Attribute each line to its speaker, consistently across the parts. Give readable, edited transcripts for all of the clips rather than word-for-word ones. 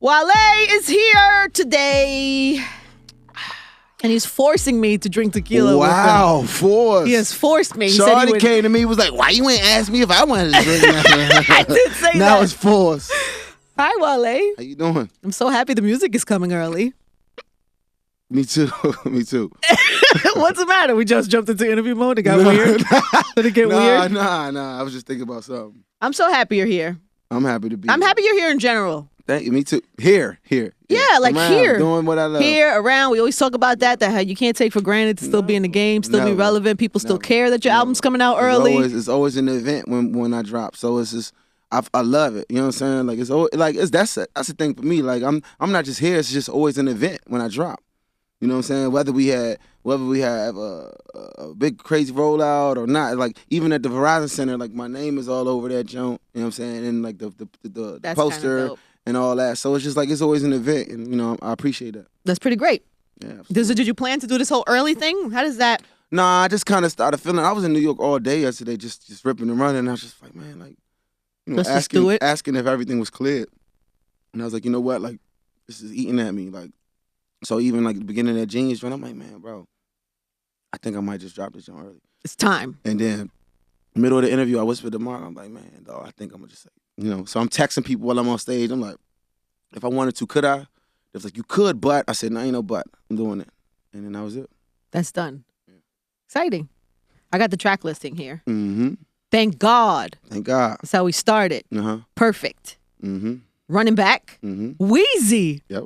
Speaker 1: Wale is here today. And he's forcing me to drink tequila.
Speaker 2: Wow, force.
Speaker 1: He has forced me.
Speaker 2: Shorty came to me, was like, why you ain't ask me if I wanted to drink that?
Speaker 1: I did say that.
Speaker 2: Now it's force.
Speaker 1: Hi, Wale.
Speaker 2: How you doing?
Speaker 1: I'm so happy the music is coming early.
Speaker 2: Me too. Me too.
Speaker 1: What's the matter? We just jumped into interview mode. It got weird. Did it get weird?
Speaker 2: Nah. I was just thinking about something.
Speaker 1: I'm so happy you're here.
Speaker 2: I'm happy to be
Speaker 1: I'm
Speaker 2: here.
Speaker 1: happy you're here in general.
Speaker 2: Thank you. Me too. Here.
Speaker 1: Yeah, like
Speaker 2: around,
Speaker 1: here.
Speaker 2: Doing what I love.
Speaker 1: Here, around. We always talk about that how you can't take for granted to still be in the game, still be relevant. People still care that your album's coming out early.
Speaker 2: It's always an event when I drop. So it's just, I love it. You know what I'm saying? Like, it's always, like, that's the thing for me. Like, I'm not just here. It's just always an event when I drop. You know what I'm saying? Whether we have a big crazy rollout or not, like even at the Verizon Center, like my name is all over that joint. You know what I'm saying? And like the poster and all that. So it's just like it's always an event, and you know I appreciate that.
Speaker 1: That's pretty great.
Speaker 2: Yeah.
Speaker 1: Did you plan to do this whole early thing? How does that?
Speaker 2: Nah, I just kind of started feeling. I was in New York all day yesterday, just ripping and running. And I was just like, man, like, you know, asking if everything was cleared. And I was like, you know what, like, this is eating at me, like. So even like the beginning of that Genius joint, I'm like, man, bro, I think I might just drop this joint early.
Speaker 1: It's time.
Speaker 2: And then middle of the interview, I whispered to Mark, I'm like, man, dog, I think I'm gonna just say, you know. So I'm texting people while I'm on stage. I'm like, if I wanted to, could I? They was like, you could, but I said, no, ain't no but. I'm doing it. And then that was it.
Speaker 1: That's done. Yeah. Exciting. I got the track listing here.
Speaker 2: Mm-hmm.
Speaker 1: Thank God.
Speaker 2: Thank God.
Speaker 1: That's how we started.
Speaker 2: Uh-huh.
Speaker 1: Perfect.
Speaker 2: Mm-hmm.
Speaker 1: Running Back.
Speaker 2: Mm-hmm.
Speaker 1: Wheezy.
Speaker 2: Yep.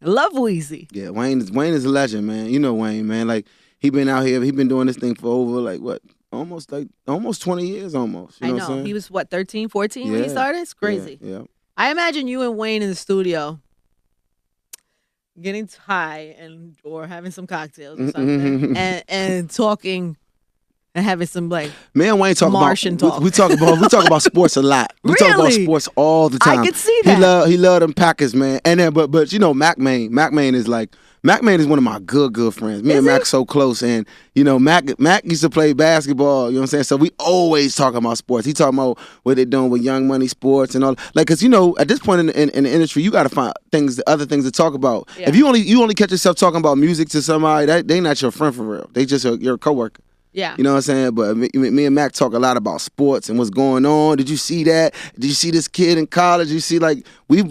Speaker 1: I love Wheezy.
Speaker 2: Yeah, Wayne is a legend, man. You know Wayne, man. Like he been out here, he been doing this thing for over like what? Almost 20 years almost. You know what I'm saying?
Speaker 1: He was what, 13, 14 when he started? It's crazy.
Speaker 2: Yeah.
Speaker 1: I imagine you and Wayne in the studio getting high or having some cocktails or something and talking and having some like
Speaker 2: me and Wayne talk
Speaker 1: Martian
Speaker 2: about
Speaker 1: talk.
Speaker 2: We talk about sports a lot. We talk about sports all the time.
Speaker 1: I can see that.
Speaker 2: He love them Packers, man. And then but you know Mac Main is one of my good friends. Me and Mac so close, and you know Mac used to play basketball. You know what I'm saying? So we always talk about sports. He talking about what they're doing with Young Money Sports and all. Like, cause you know at this point in the industry, you got to find other things to talk about. Yeah. If you only catch yourself talking about music to somebody, they not your friend for real. They just your coworker.
Speaker 1: Yeah.
Speaker 2: You know what I'm saying? But me and Mac talk a lot about sports and what's going on. Did you see that? Did you see this kid in college? You see, like, we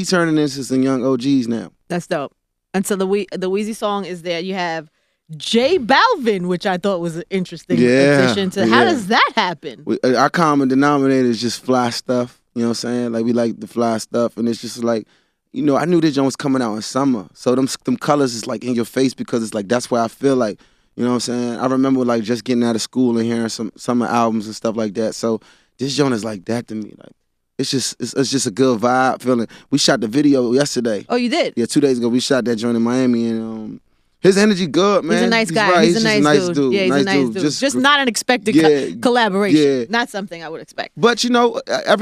Speaker 2: turning into some young OGs now.
Speaker 1: That's dope. And so the Wheezy song is there. You have J Balvin, which I thought was an interesting addition to. How does that happen?
Speaker 2: Our common denominator is just fly stuff. You know what I'm saying? Like, we like the fly stuff. And it's just like, you know, I knew this joint was coming out in summer. So them colors is like in your face because it's like, that's where I feel like, you know what I'm saying? I remember like just getting out of school and hearing some summer albums and stuff like that. So this joint is like that to me. Like it's just a good vibe feeling. We shot the video yesterday.
Speaker 1: Oh, you did?
Speaker 2: Yeah, 2 days ago we shot that joint in Miami, and his energy good, man.
Speaker 1: He's a nice guy.
Speaker 2: Right.
Speaker 1: He's a nice dude. Yeah, he's a nice dude. Just not an expected collaboration.
Speaker 2: Yeah.
Speaker 1: Not something I would expect.
Speaker 2: But you know,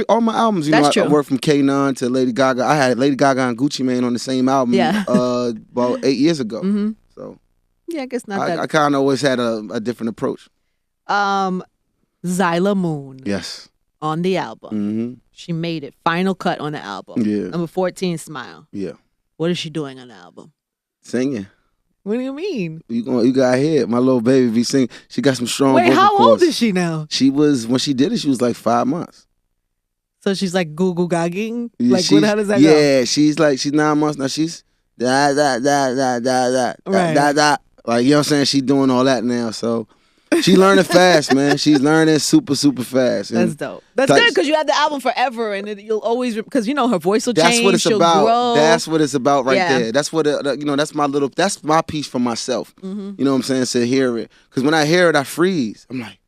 Speaker 2: all my albums, you know, I worked from K9 to Lady Gaga. I had Lady Gaga and Gucci Mane on the same album about 8 years ago.
Speaker 1: Mm-hmm.
Speaker 2: So
Speaker 1: yeah, I guess not that.
Speaker 2: I kind of always had a different approach.
Speaker 1: Zyla Moon.
Speaker 2: Yes.
Speaker 1: On the album.
Speaker 2: Mm-hmm.
Speaker 1: She made it. Final cut on the album.
Speaker 2: Yeah.
Speaker 1: Number 14, Smile.
Speaker 2: Yeah.
Speaker 1: What is she doing on the album?
Speaker 2: Singing.
Speaker 1: What do you mean?
Speaker 2: You got hit. My little baby be singing. She got some strong vocal
Speaker 1: how
Speaker 2: cords.
Speaker 1: old is she now?
Speaker 2: When she did it, she was like 5 months.
Speaker 1: So she's like goo gagging?
Speaker 2: Yeah,
Speaker 1: like, how does that go?
Speaker 2: Yeah, she's 9 months now. She's da. Like, you know what I'm saying? She's doing all that now, so she learning fast, man. She's learning super fast. And
Speaker 1: that's dope. That's good because you had the album forever, and you'll always because you know her voice will change.
Speaker 2: That's what it's about.
Speaker 1: Grow.
Speaker 2: That's what it's about right there. That's what you know. That's my piece for myself.
Speaker 1: Mm-hmm.
Speaker 2: You know what I'm saying? To hear it, because when I hear it, I freeze. I'm like,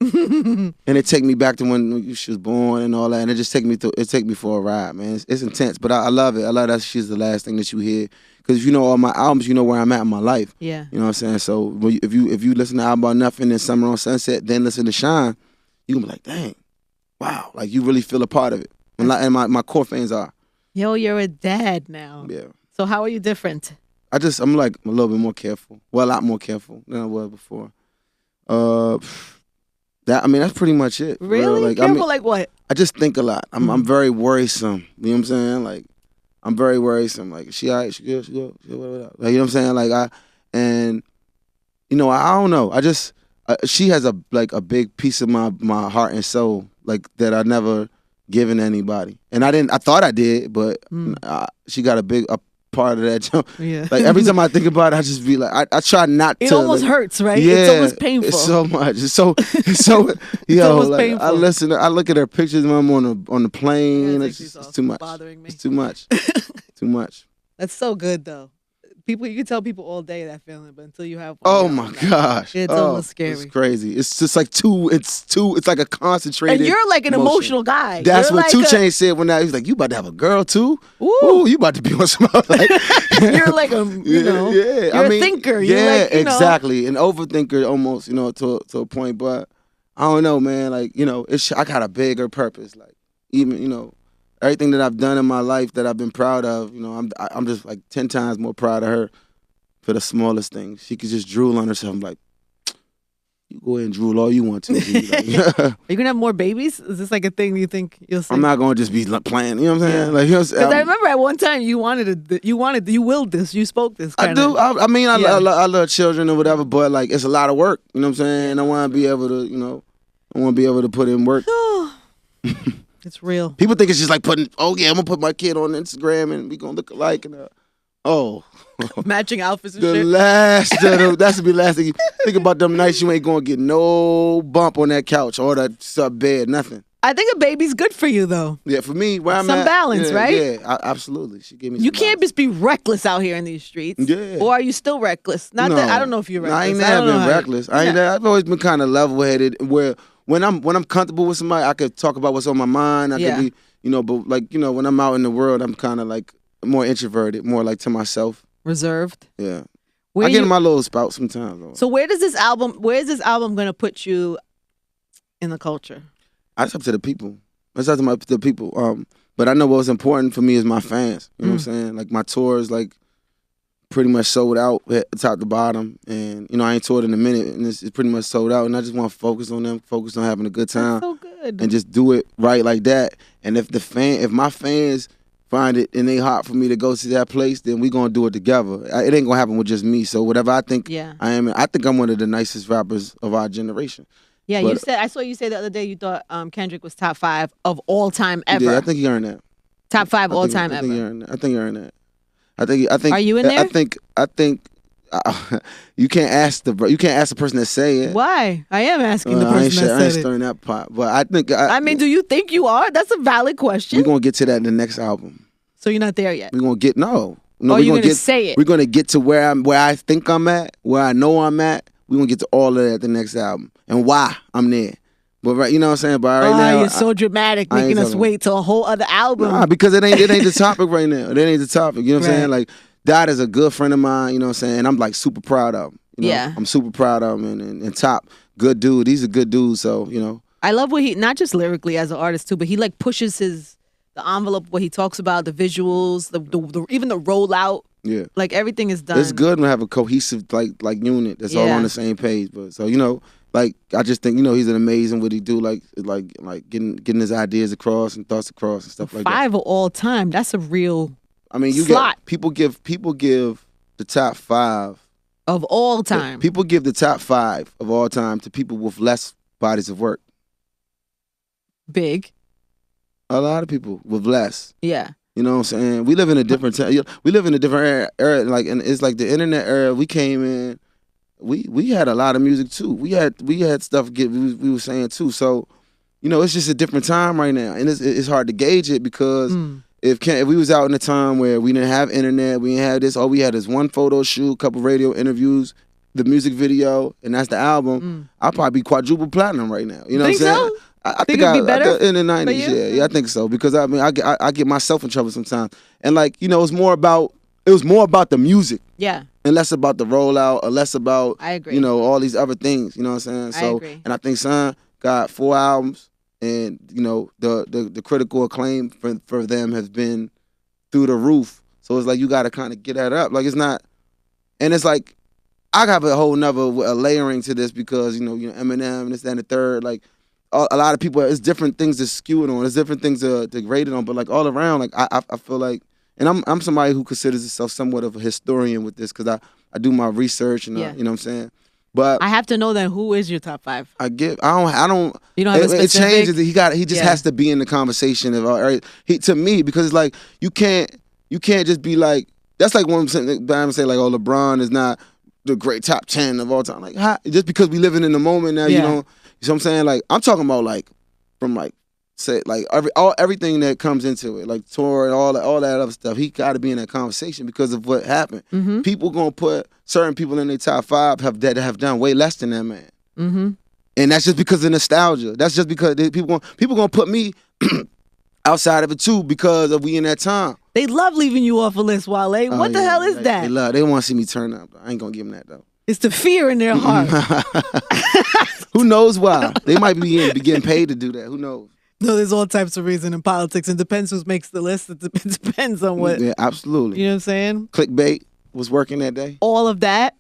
Speaker 2: and it take me back to when she was born and all that, and it just take me for a ride, man. It's intense, but I love it. I love that she's the last thing that you hear. Because if you know all my albums, you know where I'm at in my life.
Speaker 1: Yeah.
Speaker 2: You know what I'm saying? So if you listen to Album About Nothing and Summer on Sunset, then listen to Shine, you can be like, dang, wow. Like you really feel a part of it. And my core fans are.
Speaker 1: Yo, you're a dad now.
Speaker 2: Yeah.
Speaker 1: So how are you different?
Speaker 2: I'm like a little bit more careful. Well, a lot more careful than I was before. That's pretty much it.
Speaker 1: Really?
Speaker 2: Like,
Speaker 1: Careful like what?
Speaker 2: I just think a lot. I'm very worrisome. You know what I'm saying? Like, I'm very worrisome. Like, is she all right? She good? She good? What? Like, you know what I'm saying? Like, and you know, I don't know. I just she has a big piece of my heart and soul, like, that I never given to anybody. And I thought I did, but she got a part of that jump.
Speaker 1: Yeah.
Speaker 2: Like, every time I think about it, I just be like, I try not to.
Speaker 1: It almost hurts, right?
Speaker 2: Yeah,
Speaker 1: it's almost painful.
Speaker 2: It's so much. It's so
Speaker 1: It's almost painful.
Speaker 2: I look at her pictures when I'm on the plane. It's too much.
Speaker 1: Bothering me.
Speaker 2: It's too much. Too much.
Speaker 1: That's so good though. You can tell people all day that feeling, but until you have one,
Speaker 2: oh my gosh,
Speaker 1: it's almost scary.
Speaker 2: It's crazy. It's just like it's like a concentrated.
Speaker 1: And you're like an emotional guy.
Speaker 2: That's
Speaker 1: you're
Speaker 2: what
Speaker 1: like
Speaker 2: 2 Chainz said when he was like, "You about to have a girl too?
Speaker 1: Ooh,
Speaker 2: you about to be on some like."
Speaker 1: You're like a you're a thinker. You're like,
Speaker 2: exactly, an overthinker almost, to a point. But I don't know, man. Like, I got a bigger purpose. Like, even everything that I've done in my life that I've been proud of, I'm just like 10 times more proud of her for the smallest things. She could just drool on herself. I'm like, you go ahead and drool all you want to. Like,
Speaker 1: are you gonna have more babies? Is this like a thing you think you'll see?
Speaker 2: I'm not gonna just be playing. You know what I'm saying?
Speaker 1: Yeah.
Speaker 2: Like,
Speaker 1: because I remember at one time you willed this, you spoke this.
Speaker 2: I do. I mean, I love children or whatever, but like, it's a lot of work. You know what I'm saying? And I want to be able to, put in work.
Speaker 1: It's real.
Speaker 2: People think it's just like I'm gonna put my kid on Instagram and we gonna look alike and
Speaker 1: matching outfits and
Speaker 2: the
Speaker 1: shit.
Speaker 2: That's to be the last thing. You think about them nights you ain't gonna get no bump on that couch or that sub bed, nothing.
Speaker 1: I think a baby's good for you though.
Speaker 2: Yeah, for me, where I'm
Speaker 1: some
Speaker 2: at,
Speaker 1: balance, right?
Speaker 2: Yeah, absolutely. She gave me.
Speaker 1: You can't just be reckless out here in these streets.
Speaker 2: Yeah.
Speaker 1: Or are you still reckless? Not that I don't know if you're reckless.
Speaker 2: I ain't never been reckless. I've always been kind of level-headed where. When I'm comfortable with somebody, I could talk about what's on my mind. I could be, but like, when I'm out in the world, I'm kind of like more introverted, more like to myself.
Speaker 1: Reserved.
Speaker 2: Yeah. I get in my little spout sometimes. Though.
Speaker 1: So where is this album going to put you in the culture?
Speaker 2: It's up to the people. It's up to the people. But I know what's important for me is my fans. You know what I'm saying? Like, my tours, like, pretty much sold out top to bottom, and I ain't toured in a minute, and it's pretty much sold out, and I just want to focus on them, focus on having a good time.
Speaker 1: That's so good.
Speaker 2: And just do it right like that. And if my fans find it and they hot for me to go to that place, then we gonna do it together. It ain't gonna happen with just me. So whatever I think I think I'm one of the nicest rappers of our generation.
Speaker 1: Yeah, I saw you say the other day you thought Kendrick was top 5 of all time ever.
Speaker 2: Yeah, I think he earned that.
Speaker 1: Top 5 all time ever.
Speaker 2: I think he earned that. I think.
Speaker 1: Are you in there?
Speaker 2: I think. You can't ask the person that say it.
Speaker 1: Why? I am asking the person that said it.
Speaker 2: I ain't stirring that pot, but I think.
Speaker 1: Do you think you are? That's a valid question.
Speaker 2: We're gonna get to that in the next album.
Speaker 1: So you're not there yet.
Speaker 2: We're gonna get no.
Speaker 1: You're gonna say it.
Speaker 2: We're gonna get to where I think I'm at, where I know I'm at. We're gonna get to all of that at the next album and why I'm there. But right, you know what I'm saying? But right now,
Speaker 1: you're so dramatic, making us wait till a whole other album.
Speaker 2: Nah, because it ain't the topic right now. It ain't the topic. You know what I'm saying? Like, Dot is a good friend of mine. You know what I'm saying? And I'm like super proud of him.
Speaker 1: Yeah,
Speaker 2: I'm super proud of him and top good dude. He's a good dude. So
Speaker 1: I love what he not just lyrically as an artist too, but he like pushes the envelope. What he talks about, the visuals, the even the rollout.
Speaker 2: Yeah,
Speaker 1: like everything is done.
Speaker 2: It's good to have a cohesive like unit that's all on the same page. But so like, I just think, he's an amazing what he do, like getting his ideas across and thoughts across and stuff like that.
Speaker 1: 5 of all time. That's a real
Speaker 2: slot. People give the top 5
Speaker 1: of all time.
Speaker 2: People give the top 5 of all time to people with less bodies of work.
Speaker 1: Big.
Speaker 2: A lot of people with less.
Speaker 1: Yeah.
Speaker 2: You know what I'm saying? We live in a different time. We live in a different era. Like, and it's like the internet era. We came in. We had a lot of music too. We had stuff we were saying too. So, it's just a different time right now, and it's hard to gauge it because if we was out in a time where we didn't have internet, we didn't have this, all we had is one photo shoot, a couple radio interviews, the music video, and that's the album. I'll probably be quadruple platinum right now. You know what I'm saying?
Speaker 1: So?
Speaker 2: I think
Speaker 1: it'd be better
Speaker 2: in the 90s. Yeah, I think so because I get myself in trouble sometimes, and like it's more about the music.
Speaker 1: Yeah.
Speaker 2: And less about the rollout, or less about,
Speaker 1: I agree.
Speaker 2: All these other things. You know what I'm saying? So,
Speaker 1: I agree.
Speaker 2: And I think Son got 4 albums, and the critical acclaim for them has been through the roof. So it's like you got to kind of get that up. Like, it's not, and it's like I have a whole nother layering to this because Eminem and this that, and the third. Like, a lot of people, it's different things to skew it on. There's different things to grade it on. But like all around, like I feel like, and I'm somebody who considers himself somewhat of a historian with this because I do my research and you know what I'm saying. But
Speaker 1: I have to know then who is your top 5.
Speaker 2: I don't.
Speaker 1: You don't have a specific.
Speaker 2: It changes. He just has to be in the conversation to me because it's like you can't just be like that's like one say like LeBron is not the great top 10 of all time. Like just because we living in the moment now, you know what I'm saying? Like I'm talking about like from like say like everything that comes into it, like tour and all that other stuff. He got to be in that conversation because of what happened. Mm-hmm. People gonna put certain people in their top 5 that have done way less than that man. Mm-hmm. And that's just because of nostalgia. That's just because people gonna put me outside of it too because of we in that time.
Speaker 1: They love leaving you off a list, Wale. What the hell is that?
Speaker 2: They want to see me turn up. I ain't gonna give them that though.
Speaker 1: It's the fear in their heart.
Speaker 2: Who knows why? They might be getting paid to do that. Who knows?
Speaker 1: No, there's all types of reason in politics. It depends who makes the list. It depends on what.
Speaker 2: Yeah, absolutely.
Speaker 1: You know what I'm saying?
Speaker 2: Clickbait was working that day.
Speaker 1: All of that.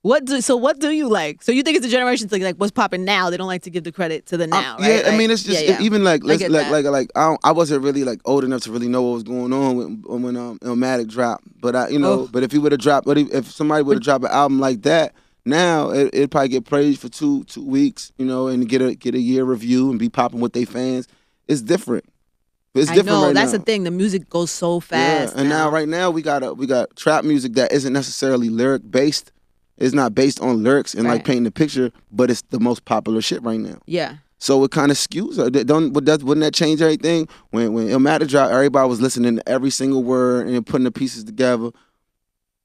Speaker 1: What do you like? So you think it's a generation thing, like what's popping now? They don't like to give the credit to the now, right?
Speaker 2: Yeah,
Speaker 1: like,
Speaker 2: I mean it's just even like I wasn't really like old enough to really know what was going on when Illmatic dropped. But but if he would have dropped, if somebody would have dropped an album like that, now it'd probably get praised for two weeks, and get a year review and be popping with their fans. It's different. It's different right
Speaker 1: that's
Speaker 2: now.
Speaker 1: the thing. The music goes so fast.
Speaker 2: Yeah, and now right now we got trap music that isn't necessarily lyric based. It's not based on lyrics and like painting a picture, but it's the most popular shit right now.
Speaker 1: Yeah.
Speaker 2: So it kind of skews. Wouldn't that change everything? When Illmatic dropped, everybody was listening to every single word and putting the pieces together.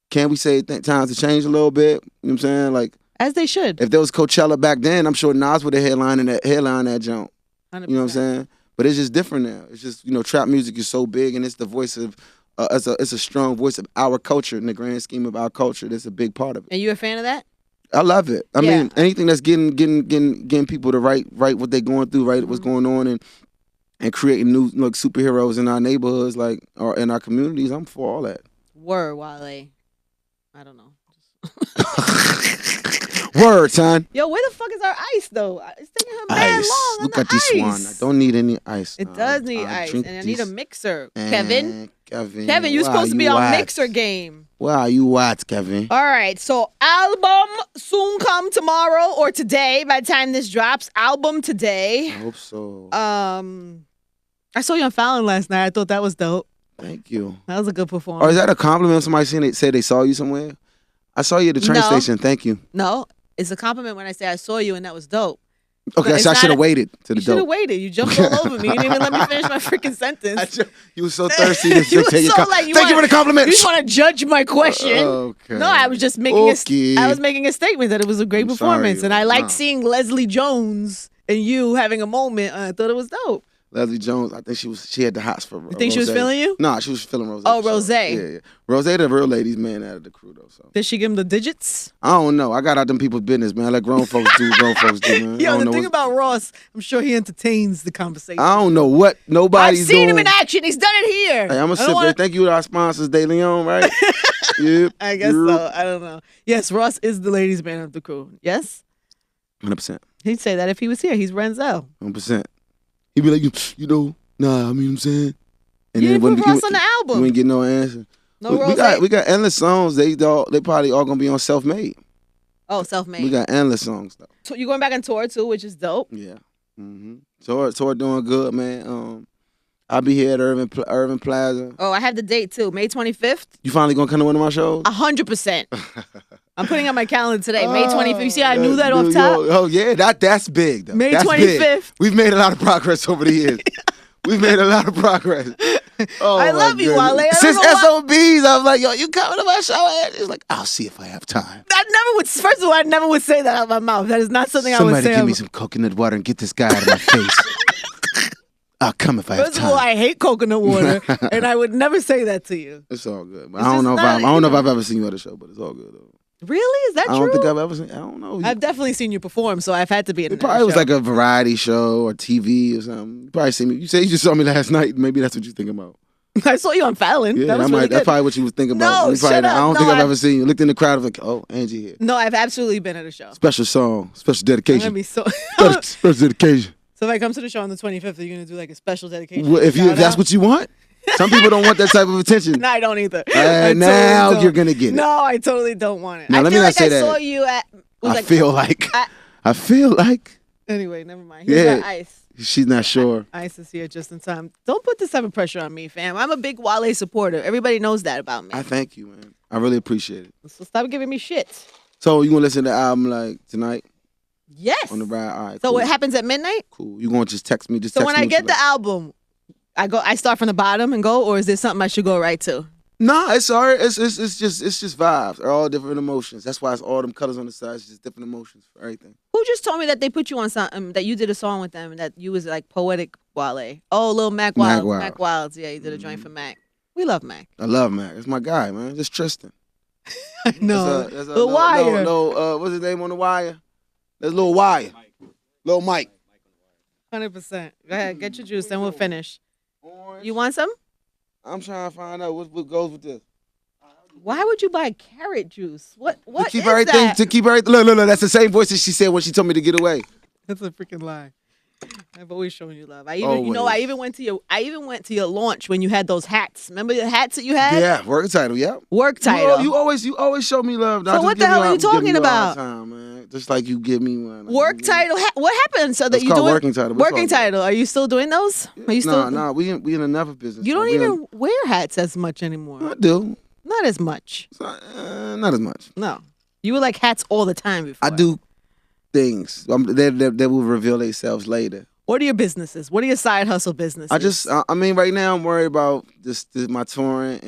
Speaker 2: Can we say times to change a little bit? You know what I'm saying? Like
Speaker 1: as they should.
Speaker 2: If there was Coachella back then, I'm sure Nas would have headline that jump. 100%. You know what I'm saying? But it's just different now. It's just trap music is so big and it's the voice of. It's a strong voice of our culture in the grand scheme of our culture. That's a big part of it.
Speaker 1: And you a fan of that?
Speaker 2: I love it. I mean, anything that's getting people to write what they're going through, write what's going on, and creating new superheroes in our neighborhoods, or in our communities. I'm for all that.
Speaker 1: Word, Wale. I don't know.
Speaker 2: Word, son.
Speaker 1: Yo, where the fuck is our ice though? It's taking her mad long.
Speaker 2: Look at this one. I don't need any ice.
Speaker 1: It does need ice, and I need a mixer. Kevin,
Speaker 2: Kevin,
Speaker 1: you're supposed to be on mixer game.
Speaker 2: Where are you at, Kevin?
Speaker 1: All right, so album soon come tomorrow or today. By the time this drops, album today.
Speaker 2: I hope so.
Speaker 1: I saw you on Fallon last night. I thought that was dope.
Speaker 2: Thank you.
Speaker 1: That was a good performance.
Speaker 2: Or is that a compliment? Somebody say they saw you somewhere? I saw you at the train station. Thank you.
Speaker 1: No, it's a compliment when I say I saw you and that was dope.
Speaker 2: Okay, so I should have waited to the dope.
Speaker 1: You should have waited. You jumped all over me. You didn't even let me finish my freaking sentence.
Speaker 2: You were so thirsty to take your
Speaker 1: thank you for the compliment. You just want to judge my question.
Speaker 2: Okay.
Speaker 1: No, I was just making a statement that it was a great performance. And I liked seeing Leslie Jones and you having a moment. I thought it was dope.
Speaker 2: Leslie Jones, I think she had the hots for.
Speaker 1: You think she was feeling you?
Speaker 2: No, she was feeling Rose.
Speaker 1: Oh, Rose.
Speaker 2: Yeah. Rose, the real ladies man out of the crew though. So.
Speaker 1: Did she give him the digits?
Speaker 2: I don't know. I got out them people's business, man. I let grown folks do man.
Speaker 1: Yo, the thing about Ross, I'm sure he entertains the conversation.
Speaker 2: I don't know what nobody's doing.
Speaker 1: I've seen him in action. He's done it here.
Speaker 2: Hey, I'm gonna sit there. Thank you to our sponsors, De Leon, right? Yep.
Speaker 1: I guess so. I don't know. Yes, Ross is the ladies man of the crew. Yes?
Speaker 2: 100%.
Speaker 1: He'd say that if he was here. He's Renzel.
Speaker 2: 100%. He'd be like, nah, I mean what I'm saying. And
Speaker 1: you didn't put Ross on the album.
Speaker 2: You ain't get no answer. We got endless songs. They probably all gonna be on Self-Made.
Speaker 1: Oh, Self-Made.
Speaker 2: We got endless songs though.
Speaker 1: So you going back on tour too, which is dope.
Speaker 2: Yeah. Mm-hmm. Tour doing good, man. I'll be here at Irving Plaza.
Speaker 1: Oh, I have the date too, May 25th.
Speaker 2: You finally gonna come to one of my shows?
Speaker 1: 100%. I'm putting on my calendar today, May 25th. You see how I knew that off top?
Speaker 2: Oh yeah, that's big though.
Speaker 1: May 25th.
Speaker 2: We've made a lot of progress over the years. We've made a lot of progress. Oh,
Speaker 1: I love you, Wale.
Speaker 2: Since SOBs, I was like, yo, you coming to my show? It's like, I'll see if I have time.
Speaker 1: First of all, I never would say that out of my mouth. That is not something I would say.
Speaker 2: Somebody give me some coconut water and get this guy out of my face. I'll come if I have time.
Speaker 1: First of all, I hate coconut water, and I would never say that to you.
Speaker 2: It's all good. I don't know if I've ever seen you at a show, but it's all good though.
Speaker 1: Really? Is that true?
Speaker 2: I don't think I've ever seen. I don't know.
Speaker 1: I've definitely seen you perform, so I've had to be in.
Speaker 2: It probably was like a variety show or TV or something. You probably seen me. You say you just saw me last night. Maybe that's what you're thinking about.
Speaker 1: I saw you on Fallon.
Speaker 2: Yeah,
Speaker 1: that was really good.
Speaker 2: That's probably what you was thinking about.
Speaker 1: No, shut up.
Speaker 2: I don't think I've ever seen you. Looked in the crowd, I was like, oh, Angie here.
Speaker 1: No, I've absolutely been at a show.
Speaker 2: Special song, special dedication.
Speaker 1: I'm gonna be so
Speaker 2: special dedication.
Speaker 1: So if I come to the show on the 25th, are you gonna do like a special dedication?
Speaker 2: Well, if that's what you want. Some people don't want that type of attention.
Speaker 1: No, I don't either.
Speaker 2: Now totally you're gonna get it.
Speaker 1: No, I totally don't want it.
Speaker 2: Now,
Speaker 1: I
Speaker 2: let
Speaker 1: feel
Speaker 2: me
Speaker 1: like
Speaker 2: not say
Speaker 1: I
Speaker 2: that.
Speaker 1: saw you at.
Speaker 2: I feel like.
Speaker 1: Anyway, never mind. Here's got Ice.
Speaker 2: She's not sure.
Speaker 1: Ice is here just in time. Don't put this type of pressure on me, fam. I'm a big Wale supporter. Everybody knows that about me.
Speaker 2: I thank you, man. I really appreciate it.
Speaker 1: So stop giving me shit.
Speaker 2: So you gonna listen to the album like tonight?
Speaker 1: Yes.
Speaker 2: On the ride. All right.
Speaker 1: So
Speaker 2: cool.
Speaker 1: It happens at midnight?
Speaker 2: Cool. You gonna just text me?
Speaker 1: So when I get the album, I start from the bottom and go, or is there something I should go right to?
Speaker 2: No, it's all right. It's just vibes. They're all different emotions. That's why it's all them colors on the side. It's just different emotions for everything.
Speaker 1: Who just told me that they put you on something, that you did a song with them, and that you was like poetic Wale? Oh, Lil Mac Wild. Mac Wilds. Yeah, you did a joint for Mac. We love Mac.
Speaker 2: I love Mac. It's my guy, man. Just Tristan.
Speaker 1: I know.
Speaker 2: The Wire. What's his name on the Wire? There's Lil Wire. Lil Mike.
Speaker 1: 100%. Go ahead, get your juice, then we'll finish.
Speaker 2: Orange.
Speaker 1: You want some?
Speaker 2: I'm trying to find out what goes with this.
Speaker 1: Why would you buy carrot juice? What
Speaker 2: to keep
Speaker 1: is
Speaker 2: everything,
Speaker 1: that?
Speaker 2: To keep everything. Look. That's the same voice that she said when she told me to get away.
Speaker 1: That's a freaking lie. I've always shown you love. I even went to your launch when you had those hats. Remember the hats that you had?
Speaker 2: Yeah, work title. Yeah,
Speaker 1: work title.
Speaker 2: You always show me love.
Speaker 1: So what the hell are you talking about?
Speaker 2: Time, man. Just like you give me one. Like
Speaker 1: work title. What happened? So that you doing
Speaker 2: working title.
Speaker 1: Working title. Are you still doing those? Are you still?
Speaker 2: Nah. We in another business.
Speaker 1: You don't even wear hats as much anymore.
Speaker 2: I do.
Speaker 1: Not as much.
Speaker 2: Not as much.
Speaker 1: No, you were like hats all the time before.
Speaker 2: I do things that will reveal themselves later.
Speaker 1: What are your businesses? What are your side hustle businesses?
Speaker 2: I mean, right now I'm worried about my touring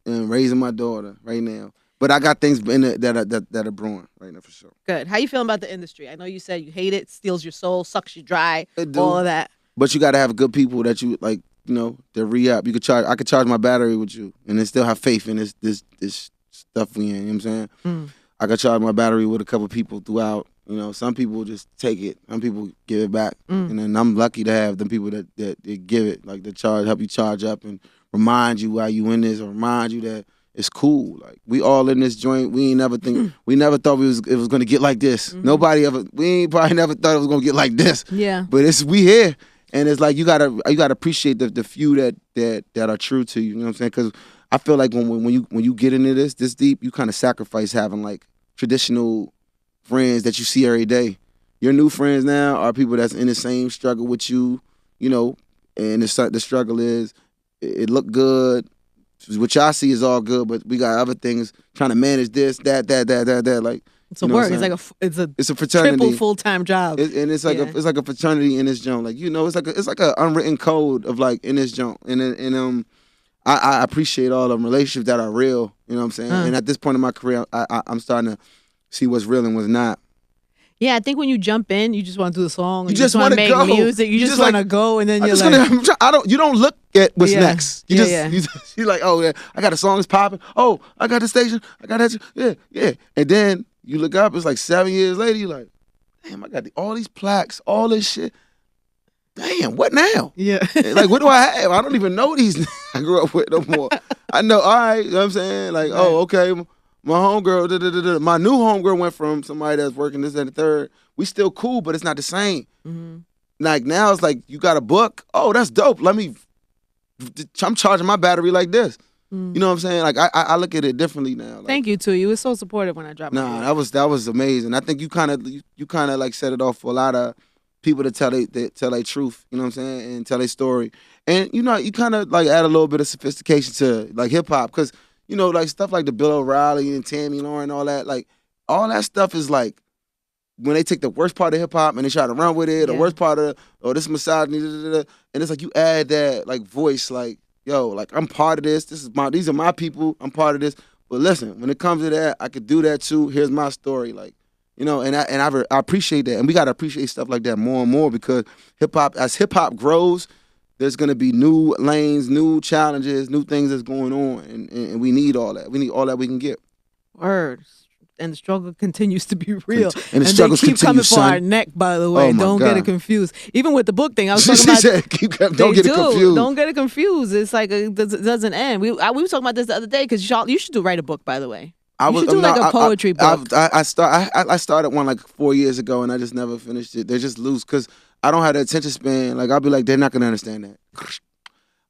Speaker 2: and raising my daughter right now. But I got things in it that are brewing right now for sure.
Speaker 1: Good. How you feeling about the industry? I know you said you hate it, steals your soul, sucks you dry, all of that.
Speaker 2: But you got to have good people that you like, that re-up. I could charge my battery with you and then still have faith in this stuff we in. You know what I'm saying?
Speaker 1: Mm.
Speaker 2: I could charge my battery with a couple people throughout. Some people just take it. Some people give it back. And then I'm lucky to have them people that give it, like help you charge up and remind you why you in this or remind you that it's cool. Like we all in this joint. We never thought it was gonna get like this.
Speaker 1: Mm-hmm.
Speaker 2: We probably never thought it was gonna get like this.
Speaker 1: Yeah.
Speaker 2: But we here. And it's like you gotta appreciate the few that are true to you. You know what I'm saying? Because I feel like when you get into this deep, you kind of sacrifice having like traditional friends that you see every day. Your new friends now are people that's in the same struggle with you, and the struggle is it look good. What y'all see is all good, but we got other things trying to manage this, that. Like
Speaker 1: it's a work. It's a fraternity, triple full-time job,
Speaker 2: and it's like it's like a fraternity in this joint. Like it's like an unwritten code of like in this joint, and I appreciate all the relationships that are real. You know what I'm saying? And at this point in my career, I'm starting to see what's real and what's not.
Speaker 1: Yeah, I think when you jump in, you just want to do the song. You just want to make music. You just want to go, and then you're like,
Speaker 2: you don't look at what's next. You're like, oh yeah, I got a song that's popping. Oh, I got the station. I got that. Yeah. And then you look up. It's like 7 years later. You're like, damn, I got all these plaques, all this shit. Damn, what now?
Speaker 1: Yeah.
Speaker 2: Like, what do I have? I don't even know these I grew up with no more. I know, all right, you know what I'm saying? Like, oh, okay. My homegirl, my new homegirl went from somebody that's working this and the third. We still cool, but it's not the same.
Speaker 1: Mm-hmm.
Speaker 2: Like now it's like you got a book. Oh, that's dope. I'm charging my battery like this. You know what I'm saying? Like I look at it differently now. Like,
Speaker 1: thank you too. You were so supportive when I dropped.
Speaker 2: Nah, that was amazing. I think you kind of like set it off for a lot of people to tell their truth. You know what I'm saying? And tell their story. And you kind of like add a little bit of sophistication to like hip hop because. Like stuff like the Bill O'Reilly and Tammy Lauren, all that, like, all that stuff is like when they take the worst part of hip hop and they try to run with it, the worst part of, this misogyny, and it's like you add that like voice, like, yo, like I'm part of this. These are my people. I'm part of this. But listen, when it comes to that, I could do that too. Here's my story, like, and I appreciate that, and we gotta appreciate stuff like that more and more because as hip hop grows. There's going to be new lanes, new challenges, new things that's going on, and we need all that. We need all that we can get.
Speaker 1: Words. And the struggle continues to be real.
Speaker 2: And the struggle
Speaker 1: they keep coming for our neck, by the way. Don't get it confused. Even with the book thing, I was talking about.
Speaker 2: Don't get it confused.
Speaker 1: Don't get it confused. It's like it doesn't end. We were talking about this the other day because you should write a book, by the way. You should do like a poetry book.
Speaker 2: I started one like 4 years ago, and I just never finished it. They're just loose because I don't have the attention span. Like I'll be like, they're not gonna understand that.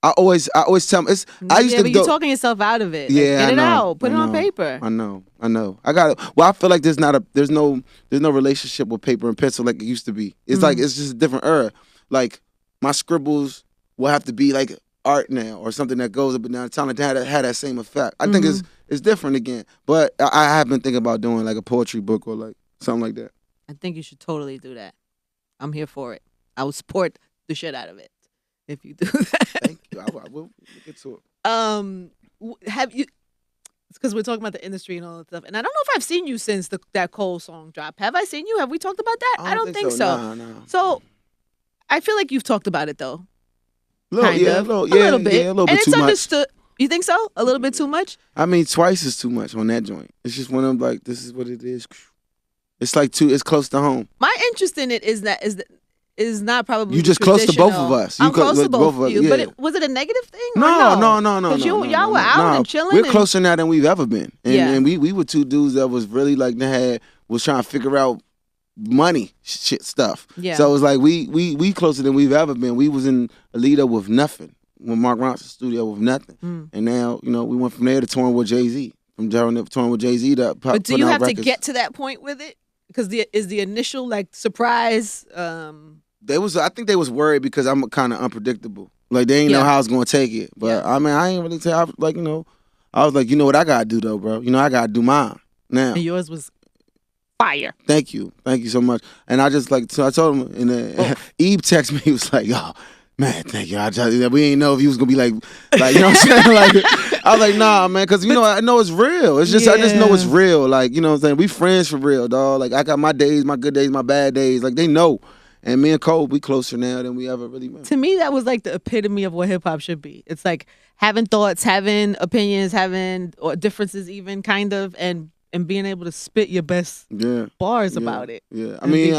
Speaker 2: I always tell them I used to
Speaker 1: but
Speaker 2: go.
Speaker 1: You're talking yourself out of it.
Speaker 2: Yeah,
Speaker 1: get it out. Put it on paper.
Speaker 2: I know. I got it. Well, I feel like there's no relationship with paper and pencil like it used to be. It's like it's just a different era. Like my scribbles will have to be like art now or something that goes up and down time to had that same effect. I think it's different again. But I have been thinking about doing like a poetry book or like something like that.
Speaker 1: I think you should totally do that. I'm here for it. I will support the shit out of it if you do that.
Speaker 2: Thank you. I will get to it.
Speaker 1: Have you? Because we're talking about the industry and all that stuff, and I don't know if I've seen you since that Cole song dropped. Have I seen you? Have we talked about that? I don't think so.
Speaker 2: No.
Speaker 1: So I feel like you've talked about it though.
Speaker 2: A little bit.
Speaker 1: Yeah, a little bit
Speaker 2: And
Speaker 1: it's
Speaker 2: too
Speaker 1: understood.
Speaker 2: Much.
Speaker 1: You think so? A little bit too much?
Speaker 2: I mean, twice is too much on that joint. It's just one of them like, this is what it is. It's like it's close to home.
Speaker 1: My interest in it is not probably
Speaker 2: you just close to both of us.
Speaker 1: I'm close to both of you. Yeah. But was it a negative thing?
Speaker 2: No.
Speaker 1: Because y'all were out and chilling.
Speaker 2: We're closer now than we've ever been. And we were two dudes that was really like was trying to figure out money shit stuff.
Speaker 1: Yeah.
Speaker 2: So it was like we closer than we've ever been. We was in Alita with nothing. When Mark Ronson's studio with nothing. And now, we went from there to touring with Jay-Z. From touring with Jay-Z to
Speaker 1: But do you have
Speaker 2: records.
Speaker 1: to get to that point with it? Because is the initial like surprise
Speaker 2: I think they was worried because I'm kind of unpredictable. Like they didn't know how I was gonna take it. But I mean, I ain't really tell. I was like, what I gotta do though, bro. I gotta do mine now.
Speaker 1: And yours was fire.
Speaker 2: Thank you so much. And I just so I told him, and Eve texted me. He was like, "Yo, man, thank you. We ain't know if he was gonna be like you know what I'm saying? Like I was like, nah, man, because I know it's real. It's just I just know it's real. Like you know what I'm saying? We friends for real, dog. Like I got my days, my good days, my bad days. Like they know. And me and Cole, we closer now than we ever really been.
Speaker 1: To me, that was like the epitome of what hip hop should be. It's like having thoughts, having opinions, having differences, even kind of, and being able to spit your best bars about it.
Speaker 2: Yeah, I mean,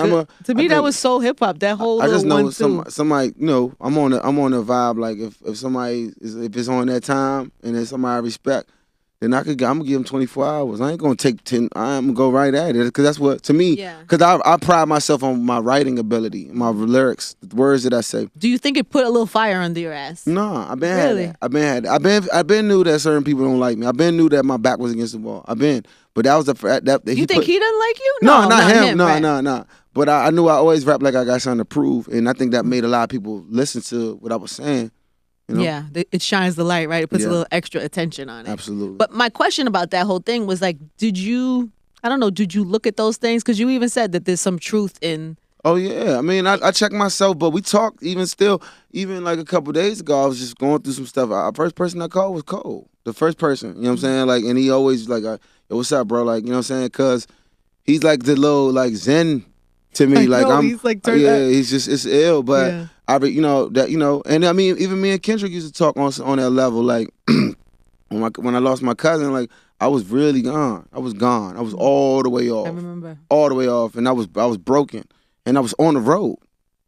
Speaker 1: that was so hip hop. That whole
Speaker 2: I just know
Speaker 1: somebody.
Speaker 2: I'm on a vibe. like if somebody if it's on that time and there's somebody I respect. Then I'm gonna give them 24 hours. I ain't gonna take 10. I'm gonna go right at it because that's what to me. Because I pride myself on my writing ability, my lyrics, the words that I say.
Speaker 1: Do you think it put a little fire under your ass?
Speaker 2: No, I've been had that. I've been knew that certain people don't like me. I've been knew that my back was against the wall. But that was that.
Speaker 1: You think he doesn't like you?
Speaker 2: No, not him. No. But I knew I always rap like I got something to prove, and I think that made a lot of people listen to what I was saying.
Speaker 1: Yeah, it shines the light, right? It puts a little extra attention on it.
Speaker 2: Absolutely.
Speaker 1: But my question about that whole thing was like, did you look at those things? Because you even said that there's some truth in...
Speaker 2: Oh, yeah. I mean, I check myself, but we talked even like a couple days ago, I was just going through some stuff. The first person I called was Cole. The first person, you know what I'm saying? Like, and he always like, yo, what's up, bro? Like, you know what I'm saying? Because he's like the little like Zen to me.
Speaker 1: He's like turned up.
Speaker 2: He's just, it's ill, but... Yeah. And I mean, even me and Kendrick used to talk on that level. Like when I lost my cousin, like I was really gone. I was gone. I was all the way off.
Speaker 1: I remember.
Speaker 2: All the way off, and I was broken, and I was on the road.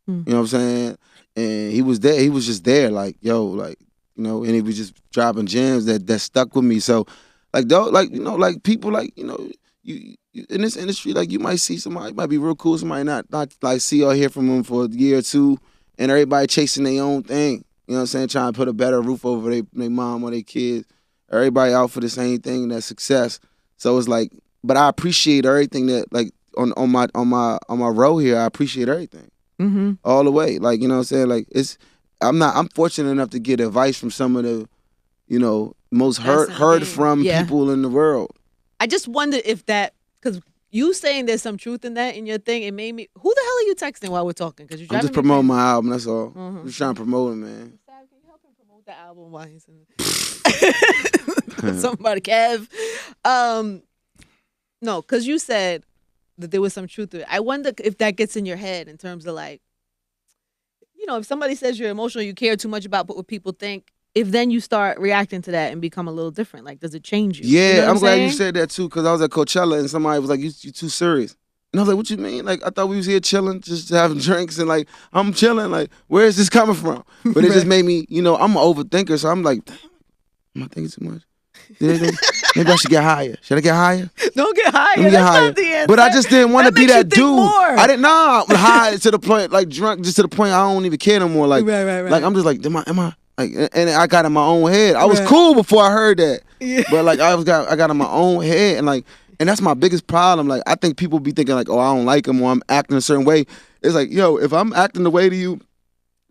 Speaker 2: You know what I'm saying? And he was there. He was just there, like and he was just dropping gems that stuck with me. So, like people, you in this industry, like you might see somebody might be real cool, somebody not like see or hear from them for a year or two. And everybody chasing their own thing. You know what I'm saying? Trying to put a better roof over their mom or their kids. Everybody out for the same thing, that success. So it's like, but I appreciate everything that like on my road here, I appreciate everything.
Speaker 1: Mm-hmm.
Speaker 2: All the way. Like, you know what I'm saying? Like I'm fortunate enough to get advice from some of the, most heard from people in the world.
Speaker 1: I just wonder if that, because you saying there's some truth in that in your thing, it made me. Who the hell are you texting while we're talking? Because
Speaker 2: I'm just promoting my album. That's all. Mm-hmm. I'm just trying to promote it, man.
Speaker 1: Can you help him promote the album while he's in it? Somebody, Kev. No, because you said that there was some truth to it. I wonder if that gets in your head in terms of like, if somebody says you're emotional, you care too much about what people think. If then you start reacting to that and become a little different, like, does it change you?
Speaker 2: Yeah,
Speaker 1: you know
Speaker 2: I'm glad you said that too, because I was at Coachella and somebody was like, you too serious. And I was like, what you mean? Like, I thought we was here chilling, just having drinks, and like, I'm chilling, like, where is this coming from? But it just made me, I'm an overthinker, so I'm like, damn, am I thinking too much? Maybe I should get higher. Should I get higher?
Speaker 1: Don't get higher.
Speaker 2: Let me get
Speaker 1: That's
Speaker 2: higher.
Speaker 1: not the answer.
Speaker 2: But I just didn't want to be
Speaker 1: makes you
Speaker 2: that
Speaker 1: think
Speaker 2: dude.
Speaker 1: more.
Speaker 2: I didn't know. I'm high to the point, like drunk, just to the point I don't even care no more. Like,
Speaker 1: Right.
Speaker 2: like I'm just like, am I? Like, and I got in my own head. I was
Speaker 1: Right.
Speaker 2: cool before I heard that.
Speaker 1: Yeah.
Speaker 2: But like I got in my own head, and that's my biggest problem. Like I think people be thinking like, oh, I don't like him or I'm acting a certain way. It's like, yo, if I'm acting the way to you,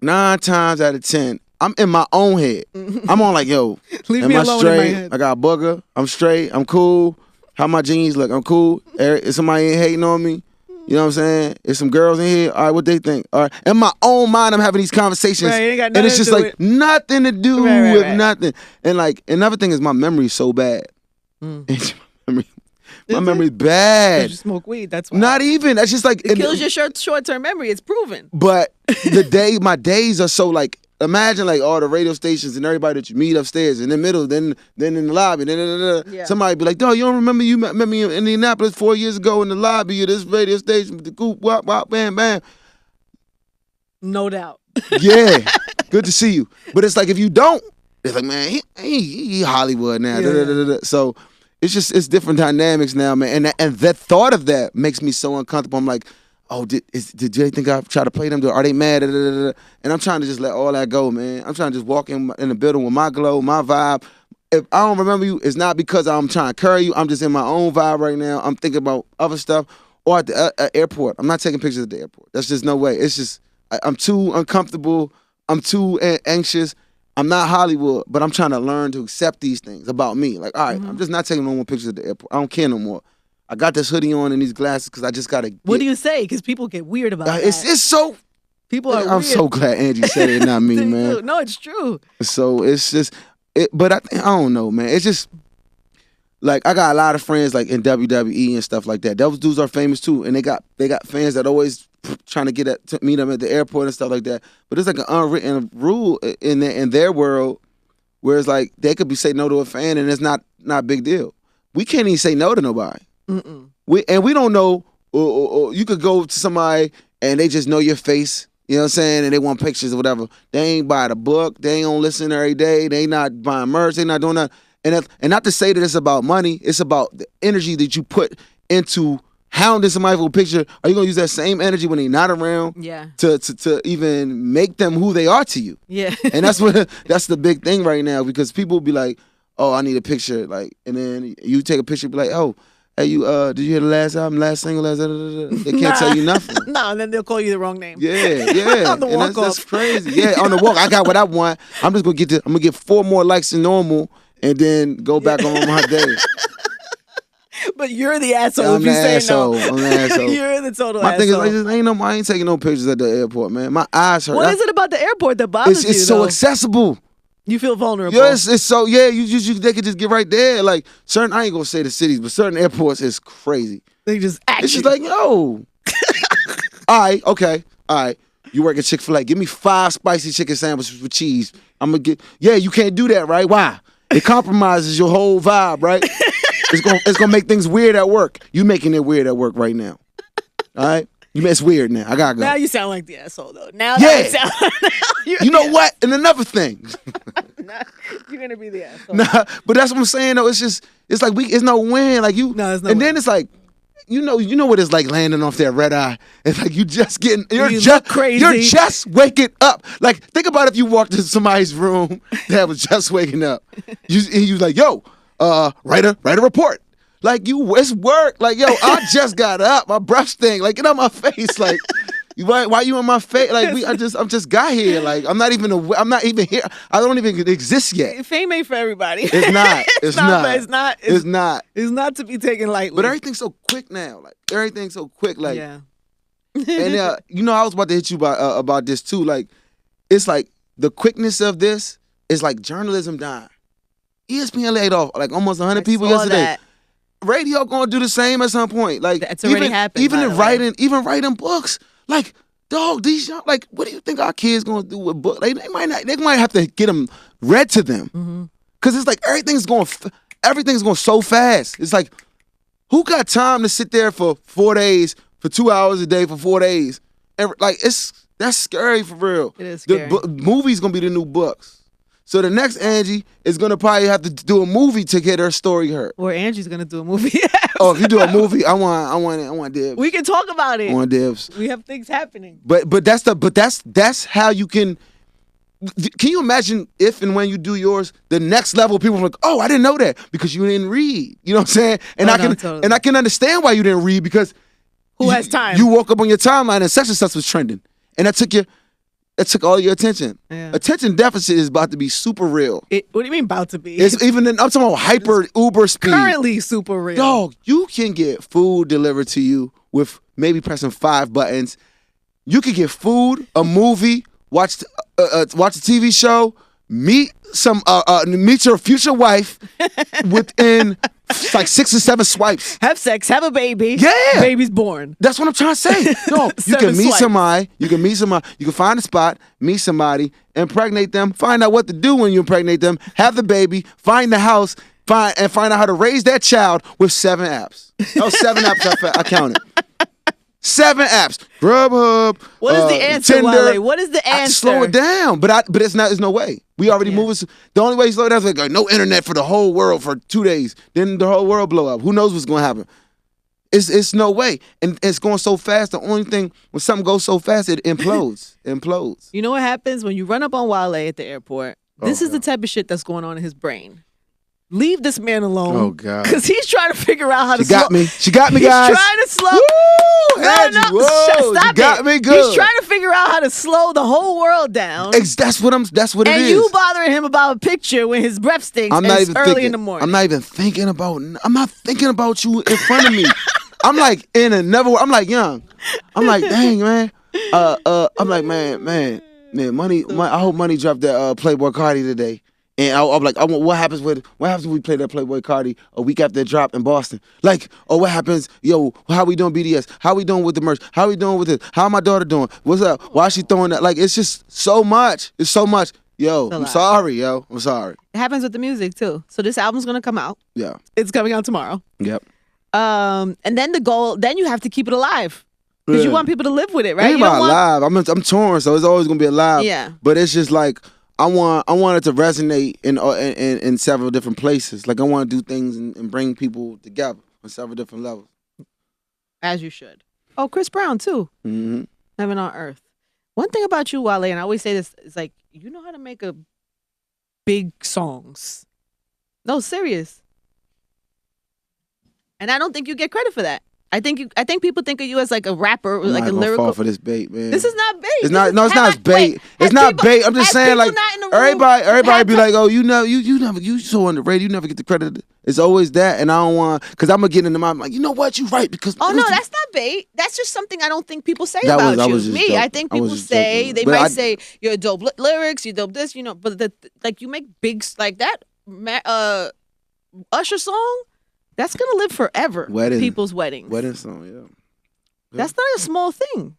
Speaker 2: 9 times out of 10, I'm in my own head. I'm on like, yo,
Speaker 1: Leave
Speaker 2: am
Speaker 1: me
Speaker 2: I
Speaker 1: alone
Speaker 2: straight?
Speaker 1: in my head.
Speaker 2: I got a booger. I'm straight. I'm cool. How my jeans look? I'm cool. Is somebody ain't hating on me? You know what I'm saying? Is some girls in here? All right, what they think? All right. In my own mind, I'm having these conversations.
Speaker 1: Right, it ain't got
Speaker 2: and
Speaker 1: nothing
Speaker 2: it's just
Speaker 1: to do
Speaker 2: like
Speaker 1: with-
Speaker 2: nothing to do
Speaker 1: Right,
Speaker 2: with
Speaker 1: right.
Speaker 2: nothing. And like another thing is my memory's so bad. My memory's bad.
Speaker 1: You smoke weed. That's why.
Speaker 2: Not even. That's just like
Speaker 1: It kills your short-term memory. It's proven.
Speaker 2: But my days are so like, imagine like all the radio stations and everybody that you meet upstairs in the middle, then in the lobby,
Speaker 1: Yeah.
Speaker 2: somebody be like, "Dog, you don't remember you met me in Indianapolis 4 years ago in the lobby of this radio station with the goop, wop, wop, bam, bam."
Speaker 1: No doubt.
Speaker 2: Yeah, good to see you. But it's like if you don't, it's like, man, he Hollywood now.
Speaker 1: Yeah.
Speaker 2: So it's different dynamics now, man. And that thought of that makes me so uncomfortable. I'm like, oh, did they think I try to play them? Are they mad? And I'm trying to just let all that go, man. I'm trying to just walk in the building with my glow, my vibe. If I don't remember you, it's not because I'm trying to curry you. I'm just in my own vibe right now. I'm thinking about other stuff. Or at the airport. I'm not taking pictures at the airport. That's just no way. It's just, I'm too uncomfortable. I'm too anxious. I'm not Hollywood, but I'm trying to learn to accept these things about me. Like, all right, I'm just not taking no more pictures at the airport. I don't care no more. I got this hoodie on and these glasses because I just got to.
Speaker 1: What do you say? Because people get weird about that.
Speaker 2: It's so.
Speaker 1: People are
Speaker 2: I'm
Speaker 1: weird.
Speaker 2: so glad Angie said it, not me,
Speaker 1: They
Speaker 2: man.
Speaker 1: do. No, it's true.
Speaker 2: So it's just, but I don't know, man. It's just like I got a lot of friends like in WWE and stuff like that. Those dudes are famous too, and they got fans that always trying to to meet them at the airport and stuff like that. But it's like an unwritten rule in their world, where it's like they could say no to a fan and it's not a big deal. We can't even say no to nobody. We don't know. Or you could go to somebody and they just know your face. You know what I'm saying? And they want pictures or whatever. They ain't buy the book. They ain't gonna listen every day. They not buying merch. They not doing that. And not to say that it's about money. It's about the energy that you put into hounding somebody for a picture. Are you gonna use that same energy when they're not around?
Speaker 1: Yeah.
Speaker 2: To even make them who they are to you.
Speaker 1: Yeah.
Speaker 2: And that's the big thing right now, because people will be like, oh, I need a picture, like, and then you take a picture, be like, oh, hey, you did you hear the last album, last single, They can't tell you nothing.
Speaker 1: No, and then they'll call you the wrong name.
Speaker 2: Yeah.
Speaker 1: On the
Speaker 2: And
Speaker 1: walk
Speaker 2: that's crazy. Yeah, on the walk, I got what I want. I'm just gonna get 4 more likes than normal, and then go back on my day.
Speaker 1: But you're the asshole
Speaker 2: I'm
Speaker 1: if you
Speaker 2: the
Speaker 1: say
Speaker 2: asshole.
Speaker 1: no.
Speaker 2: I'm the asshole.
Speaker 1: You're the total
Speaker 2: My
Speaker 1: asshole.
Speaker 2: thing is, I ain't taking no pictures at the airport, man. My eyes hurt.
Speaker 1: What is it about the airport that bothers you?
Speaker 2: It's so
Speaker 1: though?
Speaker 2: accessible.
Speaker 1: You feel vulnerable.
Speaker 2: Yes, it's so, yeah, they could just get right there. Like, certain, I ain't gonna say the cities, but certain airports is crazy.
Speaker 1: They just act.
Speaker 2: It's just like, yo. All right, okay, all right. You work at Chick-fil-A. Give me 5 spicy chicken sandwiches with cheese. I'm gonna get, yeah, you can't do that, right? Why? It compromises your whole vibe, right? It's gonna make things weird at work. You making it weird at work right now. All right? It's weird now. I gotta go.
Speaker 1: Now you sound like the asshole though. Now
Speaker 2: Yeah.
Speaker 1: that sound.
Speaker 2: You know what? And another thing.
Speaker 1: You're gonna be the asshole.
Speaker 2: Nah, but that's what I'm saying though. It's like it's no win. Like you.
Speaker 1: No, it's no
Speaker 2: and
Speaker 1: win.
Speaker 2: then it's like, you know what it's like landing off that red eye. It's like you're
Speaker 1: You
Speaker 2: just
Speaker 1: look crazy.
Speaker 2: You're just waking up. Like, think about if you walked into somebody's room that was just waking up. You like, yo, write a report. Like, it's work. Like, yo, I just got up. My breath stink. Like, get out my face. Like, why you in my face? Like, I'm just got here. Like, I'm not even here. I don't even exist yet.
Speaker 1: Fame ain't for everybody.
Speaker 2: It's not. It's not.
Speaker 1: It's
Speaker 2: not.
Speaker 1: It's not to be taken lightly.
Speaker 2: But everything's so quick now. Like, everything's so quick. Like,
Speaker 1: yeah.
Speaker 2: and I was about to hit you about this too. Like, it's like the quickness of this is like journalism dying. ESPN laid off like almost 100 people yesterday.
Speaker 1: That.
Speaker 2: Radio gonna do the same at some point. Like,
Speaker 1: That's already happened.
Speaker 2: Even
Speaker 1: by
Speaker 2: in
Speaker 1: the way.
Speaker 2: writing books. Like, dog, these young, like, what do you think our kids gonna do with books? They might have to get them read to them, because it's like everything's going so fast. It's like, who got time to sit there for 4 days, for 2 hours a day for 4 days? And like, that's scary for real.
Speaker 1: It is scary.
Speaker 2: Movies gonna be the new books. So the next Angie is gonna probably have to do a movie to get her story heard.
Speaker 1: Or Angie's gonna do a movie.
Speaker 2: Oh, if you do a movie, I want dibs.
Speaker 1: We can talk about it.
Speaker 2: I want dibs.
Speaker 1: We have things happening.
Speaker 2: But that's how you can. Can you imagine if and when you do yours, the next level people are like, oh, I didn't know that because you didn't read. You know what I'm saying? And
Speaker 1: Totally.
Speaker 2: I can understand why you didn't read because
Speaker 1: who has time?
Speaker 2: You woke up on your timeline and such was trending, and that took all your attention.
Speaker 1: Yeah.
Speaker 2: Attention deficit is about to be super real.
Speaker 1: What do you mean about to be?
Speaker 2: It's even I'm talking about hyper uber speed.
Speaker 1: Currently super real.
Speaker 2: Dog, you can get food delivered to you with maybe pressing 5 buttons. You can get food, a movie, watch a TV show, meet your future wife within like 6 or 7 swipes.
Speaker 1: Have sex, have a baby.
Speaker 2: Yeah,
Speaker 1: baby's born.
Speaker 2: That's what I'm trying to say. No, you can meet somebody. You can find a spot, meet somebody, impregnate them, find out what to do when you impregnate them, have the baby, find the house, find out how to raise that child with 7 apps. Oh, 7 apps I counted. 7 apps. Grubhub.
Speaker 1: What is the answer,
Speaker 2: Tinder.
Speaker 1: Wale? What is the answer?
Speaker 2: Slow it down, but it's not. There's no way. We already moving. The only way you slow it down is like no internet for the whole world for 2 days. Then the whole world blow up. Who knows what's going to happen? It's no way, and it's going so fast. The only thing when something goes so fast, it implodes. Implodes.
Speaker 1: You know what happens when you run up on Wale at the airport? This is the type of shit that's going on in his brain. Leave this man alone.
Speaker 2: Oh God!
Speaker 1: Because he's trying to figure out how to.
Speaker 2: She got me, guys.
Speaker 1: He's trying to slow.
Speaker 2: Woo! Angie, whoa,
Speaker 1: Stop
Speaker 2: you got me good.
Speaker 1: He's trying to figure out how to slow the whole world down.
Speaker 2: That's what it is.
Speaker 1: And you bothering him about a picture when his breath stinks.
Speaker 2: I'm not even
Speaker 1: early
Speaker 2: thinking,
Speaker 1: in the morning.
Speaker 2: I'm not even thinking about. I'm not thinking about you in front of me. I'm like in another. I'm like young. I'm like dang man. I'm like man. Money. I hope Money dropped that Playboy Cardi today. And I'm like, what happens when we play that Playboy Cardi a week after it dropped in Boston? Like, what happens? Yo, how we doing BDS? How we doing with the merch? How we doing with this? How my daughter doing? What's up? Why is she throwing that? Like, it's just so much. It's so much. Yo, I'm sorry, yo. I'm sorry.
Speaker 1: It happens with the music too. So this album's gonna come out.
Speaker 2: Yeah.
Speaker 1: It's coming out tomorrow.
Speaker 2: Yep.
Speaker 1: And then then you have to keep it alive. Because you want people to live with it, right?
Speaker 2: Ain't about alive. I'm torn, so it's always gonna be alive.
Speaker 1: Yeah.
Speaker 2: But it's just like I want it to resonate in several different places. Like I want to do things and bring people together on several different levels.
Speaker 1: As you should. Oh, Chris Brown too.
Speaker 2: Mm-hmm.
Speaker 1: Heaven on Earth. One thing about you, Wale, and I always say this, is like you know how to make a big songs. No, serious. And I don't think you get credit for that. I think people think of you as like a rapper,
Speaker 2: I'm
Speaker 1: like
Speaker 2: not
Speaker 1: a
Speaker 2: gonna
Speaker 1: lyrical.
Speaker 2: fall for this bait, man.
Speaker 1: This is not bait.
Speaker 2: It's not. No, it's not bait. It's not bait. I'm just saying, like everybody be like, oh, you so underrated. You never get the credit. It's always that, and I don't want because I'm gonna get into my. I'm like, you know what? You right because.
Speaker 1: Oh no, that's not bait. That's just something I don't think people say about you. Me, I think people say they might say you're dope lyrics, you dope this, but like you make big like that. Usher song. That's gonna live forever. People's weddings.
Speaker 2: Wedding song, yeah.
Speaker 1: That's not a small thing.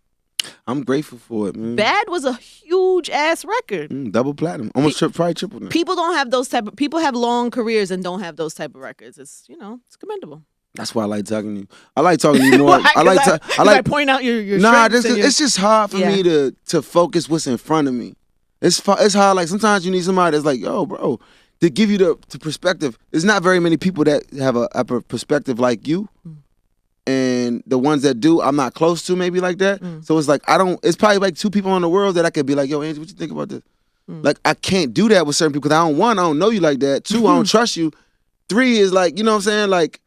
Speaker 2: I'm grateful for it, man.
Speaker 1: Bad was a huge ass record.
Speaker 2: Double platinum, almost probably triple now.
Speaker 1: People don't have those type of. People have long careers and don't have those type of records. It's it's commendable.
Speaker 2: That's why I like talking to you. I like talking to you more.
Speaker 1: I point out your.
Speaker 2: Nah, it's just hard for me to focus what's in front of me. It's hard. Like sometimes you need somebody that's like, yo, bro. To give you the perspective, there's not very many people that have a perspective like you. And the ones that do, I'm not close to maybe like that. So it's like, it's probably like 2 people in the world that I could be like, yo, Angie, what you think about this? Like, I can't do that with certain people because I don't know you like that. 2, I don't trust you. 3 is like, you know what I'm saying? Like,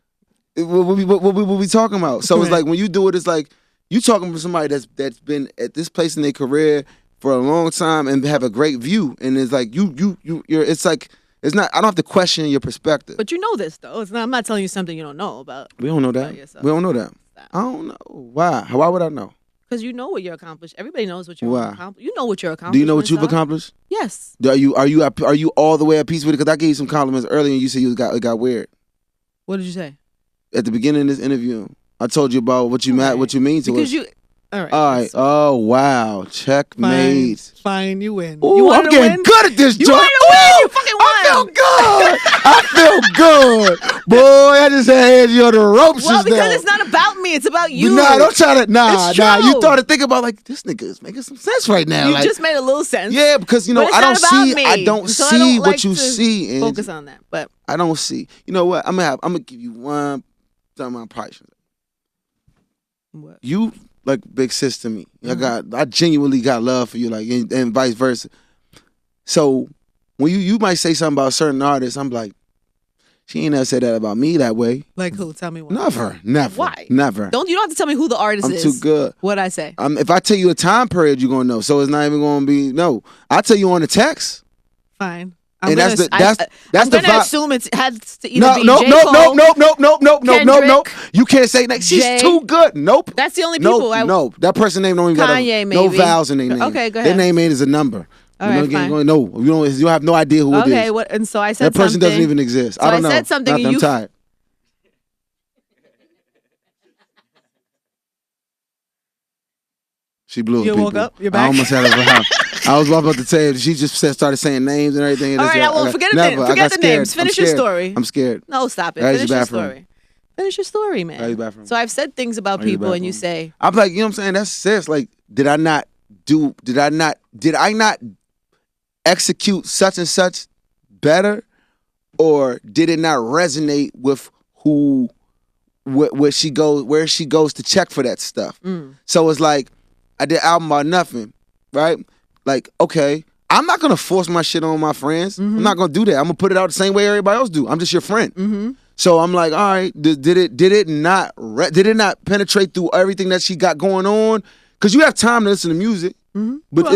Speaker 2: what we talking about? So it's like, when you do it, it's like, you talking to somebody that's been at this place in their career for a long time and have a great view. And it's like, it's like, it's not. I don't have to question your perspective.
Speaker 1: But you know this though. It's not. I'm not telling you something you don't know about.
Speaker 2: We don't know that. We don't know that. Stop. I don't know. Why? Why would I know?
Speaker 1: Because you know what you're accomplished. Everybody knows what you're accomplished. You know what you're accomplished.
Speaker 2: Do you know what you've accomplished?
Speaker 1: Yes.
Speaker 2: Are you all the way at peace with it? Because I gave you some compliments earlier, and you said it got weird.
Speaker 1: What did you say?
Speaker 2: At the beginning of this interview, I told you about what you what you mean to us.
Speaker 1: All right.
Speaker 2: All right. Oh wow. Checkmate.
Speaker 1: Fine. You win.
Speaker 2: Ooh, I'm getting good at this job.
Speaker 1: You wanted to win. You fucking won.
Speaker 2: I feel good. Boy, I just had Angie on the ropes
Speaker 1: Well,
Speaker 2: just
Speaker 1: because
Speaker 2: now.
Speaker 1: it's not about me. It's about you.
Speaker 2: Nah, don't try to.
Speaker 1: It's
Speaker 2: Nah.
Speaker 1: true.
Speaker 2: You thought to think about like this nigga is making some sense right now.
Speaker 1: You
Speaker 2: like,
Speaker 1: just made a little sense.
Speaker 2: yeah, because you know
Speaker 1: But it's
Speaker 2: I don't
Speaker 1: not about
Speaker 2: see.
Speaker 1: me.
Speaker 2: I don't
Speaker 1: So I
Speaker 2: see
Speaker 1: don't
Speaker 2: what
Speaker 1: like
Speaker 2: you
Speaker 1: to
Speaker 2: see. Angie.
Speaker 1: Focus on that, but
Speaker 2: I don't see. You know what? I'm gonna give you one. Time I probably shouldn't.
Speaker 1: what?
Speaker 2: You like big sis to me.
Speaker 1: Mm-hmm.
Speaker 2: I genuinely got love for you, like, and vice versa. So when you might say something about certain artists, I'm like, she ain't never said that about me that way.
Speaker 1: Like who? Tell me why.
Speaker 2: Never.
Speaker 1: Why?
Speaker 2: Never.
Speaker 1: You don't have to tell me who the artist
Speaker 2: I'm
Speaker 1: is.
Speaker 2: too good.
Speaker 1: What'd I say?
Speaker 2: If I tell you a time period, you're gonna know. So it's not even gonna be no. I tell you on the text.
Speaker 1: Fine.
Speaker 2: And that's the
Speaker 1: I'm
Speaker 2: the
Speaker 1: gonna
Speaker 2: vibe.
Speaker 1: assume it has to either be J. Cole,
Speaker 2: No. You can't say that. She's
Speaker 1: Jay.
Speaker 2: too good. Nope.
Speaker 1: That's the only people.
Speaker 2: No. That person name don't even got
Speaker 1: Kanye,
Speaker 2: no
Speaker 1: maybe.
Speaker 2: vowels in their name.
Speaker 1: Okay, go
Speaker 2: Their
Speaker 1: ahead.
Speaker 2: name is a number.
Speaker 1: All right, fine.
Speaker 2: No, you have no idea who it is.
Speaker 1: Okay, what? And so I said
Speaker 2: That person
Speaker 1: something.
Speaker 2: doesn't even exist.
Speaker 1: So
Speaker 2: I don't know.
Speaker 1: I said something.
Speaker 2: Nothing,
Speaker 1: And
Speaker 2: I'm tired. She blew it.
Speaker 1: You
Speaker 2: people.
Speaker 1: woke up? You're back?
Speaker 2: I almost had her. I was about to tell you. She just started saying names and everything.
Speaker 1: All right, well, forget the names. Finish your story.
Speaker 2: I'm scared.
Speaker 1: No, stop it.
Speaker 2: Right,
Speaker 1: Finish your
Speaker 2: bathroom.
Speaker 1: story. Finish your story, man.
Speaker 2: Right, your bathroom.
Speaker 1: So I've said things about
Speaker 2: Right, your
Speaker 1: people, and you
Speaker 2: bathroom.
Speaker 1: say,
Speaker 2: I'm like, you know what I'm saying? That's sis. Like, did I not execute such and such better, or did it not resonate with where she goes to check for that stuff? So it's like I did album about nothing, right? Like, okay, I'm not gonna force my shit on my friends. I'm not gonna do that. I'm gonna put it out the same way everybody else do. I'm just your friend. So I'm like, all right, did it not penetrate through everything that she got going on? Because you have time to listen to music. But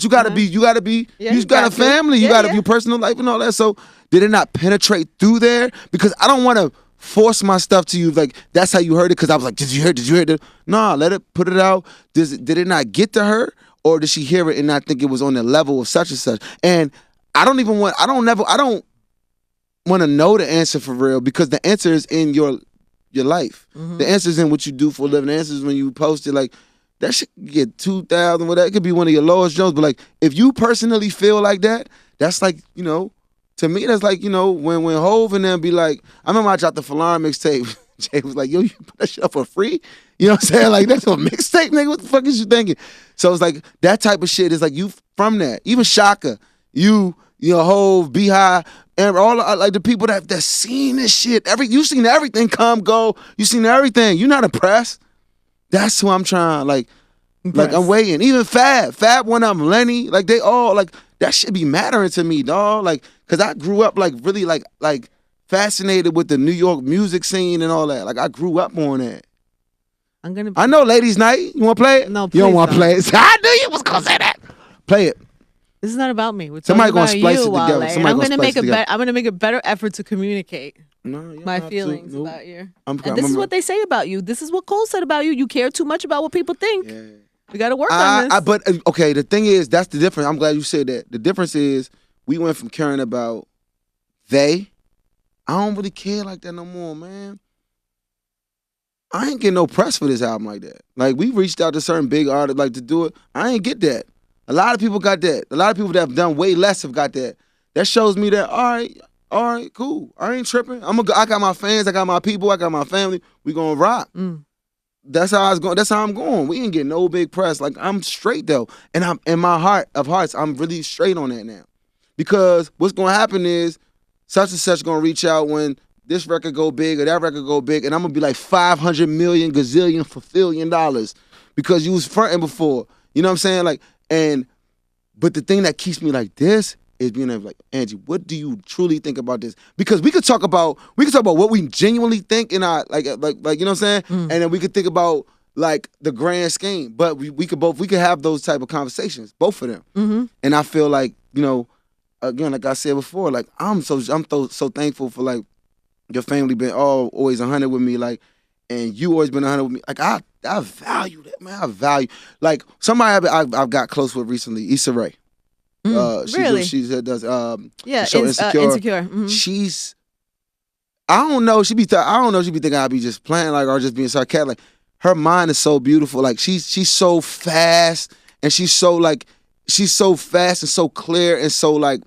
Speaker 2: you gotta be you got a family, you gotta be your personal life and all that. So did it not penetrate through there? Because I don't want to force my stuff to you like that's how you heard it. Because I was like, did you hear it? Nah, put it out. Did it not get to her, or did she hear it and not think it was on the level of such and such? And I don't want to know the answer for real, because the answer is in your life. The answer is in what you do for a living. The answer is when you post it. Like, that shit get 2,000, whatever. It could be one of your lowest jokes, but like, if you personally feel like that, that's like, you know, to me, that's like, you know, when Hove and them be like, I remember I dropped the Falar mixtape. Jay was like, yo, you put that shit up for free? You know what I'm saying? Like, that's a mixtape, nigga. What the fuck is you thinking? So it's like, that type of shit is like, you from that. Even Shaka, you know, Hove, Beehive, and all like the people that seen this shit. You seen everything come, go. You seen everything. You not impressed. That's who I'm trying, like I'm waiting. Even Fab one of them, Lenny, like they all, like, that should be mattering to me, dog. Like, cause I grew up like really like fascinated with the New York music scene and all that. Like, I grew up on that. I know Ladies Night. You wanna play it?
Speaker 1: No, please
Speaker 2: you don't wanna play it. I knew you was gonna say that. Play it.
Speaker 1: This is not about me. We're
Speaker 2: Somebody
Speaker 1: talking
Speaker 2: gonna
Speaker 1: about
Speaker 2: splice
Speaker 1: you,
Speaker 2: it together.
Speaker 1: Wale.
Speaker 2: Somebody
Speaker 1: I'm
Speaker 2: gonna
Speaker 1: gonna
Speaker 2: splice it together.
Speaker 1: I'm gonna make a better effort to communicate
Speaker 2: No, you don't
Speaker 1: my
Speaker 2: have to.
Speaker 1: feelings
Speaker 2: Nope.
Speaker 1: about you.
Speaker 2: I'm
Speaker 1: And this is what they say about you. This is what Cole said about you. You care too much about what people think.
Speaker 2: Yeah.
Speaker 1: We got to work on this.
Speaker 2: But okay, the thing is, that's the difference. I'm glad you said that. The difference is we went from caring about they. I don't really care like that no more, man. I ain't getting no press for this album like that. Like, we reached out to certain big artists like to do it. I ain't get that. A lot of people got that. A lot of people that have done way less have got that. That shows me that, all right, cool. I ain't tripping. I got my fans, I got my people, I got my family. We gonna rock. That's how I was going. That's how I'm going. We ain't getting no big press. Like, I'm straight though, and I'm in my heart of hearts. I'm really straight on that now, because what's gonna happen is such and such gonna reach out when this record go big or that record go big, and I'm gonna be like 500 million gazillion fulfillion dollars because you was fronting before. You know what I'm saying? Like, but the thing that keeps me like this is being like, Angie, what do you truly think about this? Because we could talk about what we genuinely think in our like you know what I'm saying, and then we could think about like the grand scheme. But we could have those type of conversations, both of them. And I feel like, you know, again, like I said before, like I'm so thankful for like your family been always 100 with me, like, and you always been 100 with me. Like, I value that, man. I value, like, somebody I've got close with recently, Issa Rae.
Speaker 1: Really?
Speaker 2: She does
Speaker 1: yeah,
Speaker 2: show
Speaker 1: Insecure.
Speaker 2: She's, I don't know. She be thinking I'd be just playing like or just being sarcastic. Like, her mind is so beautiful. Like, she's so fast, and she's so fast and so clear and so like,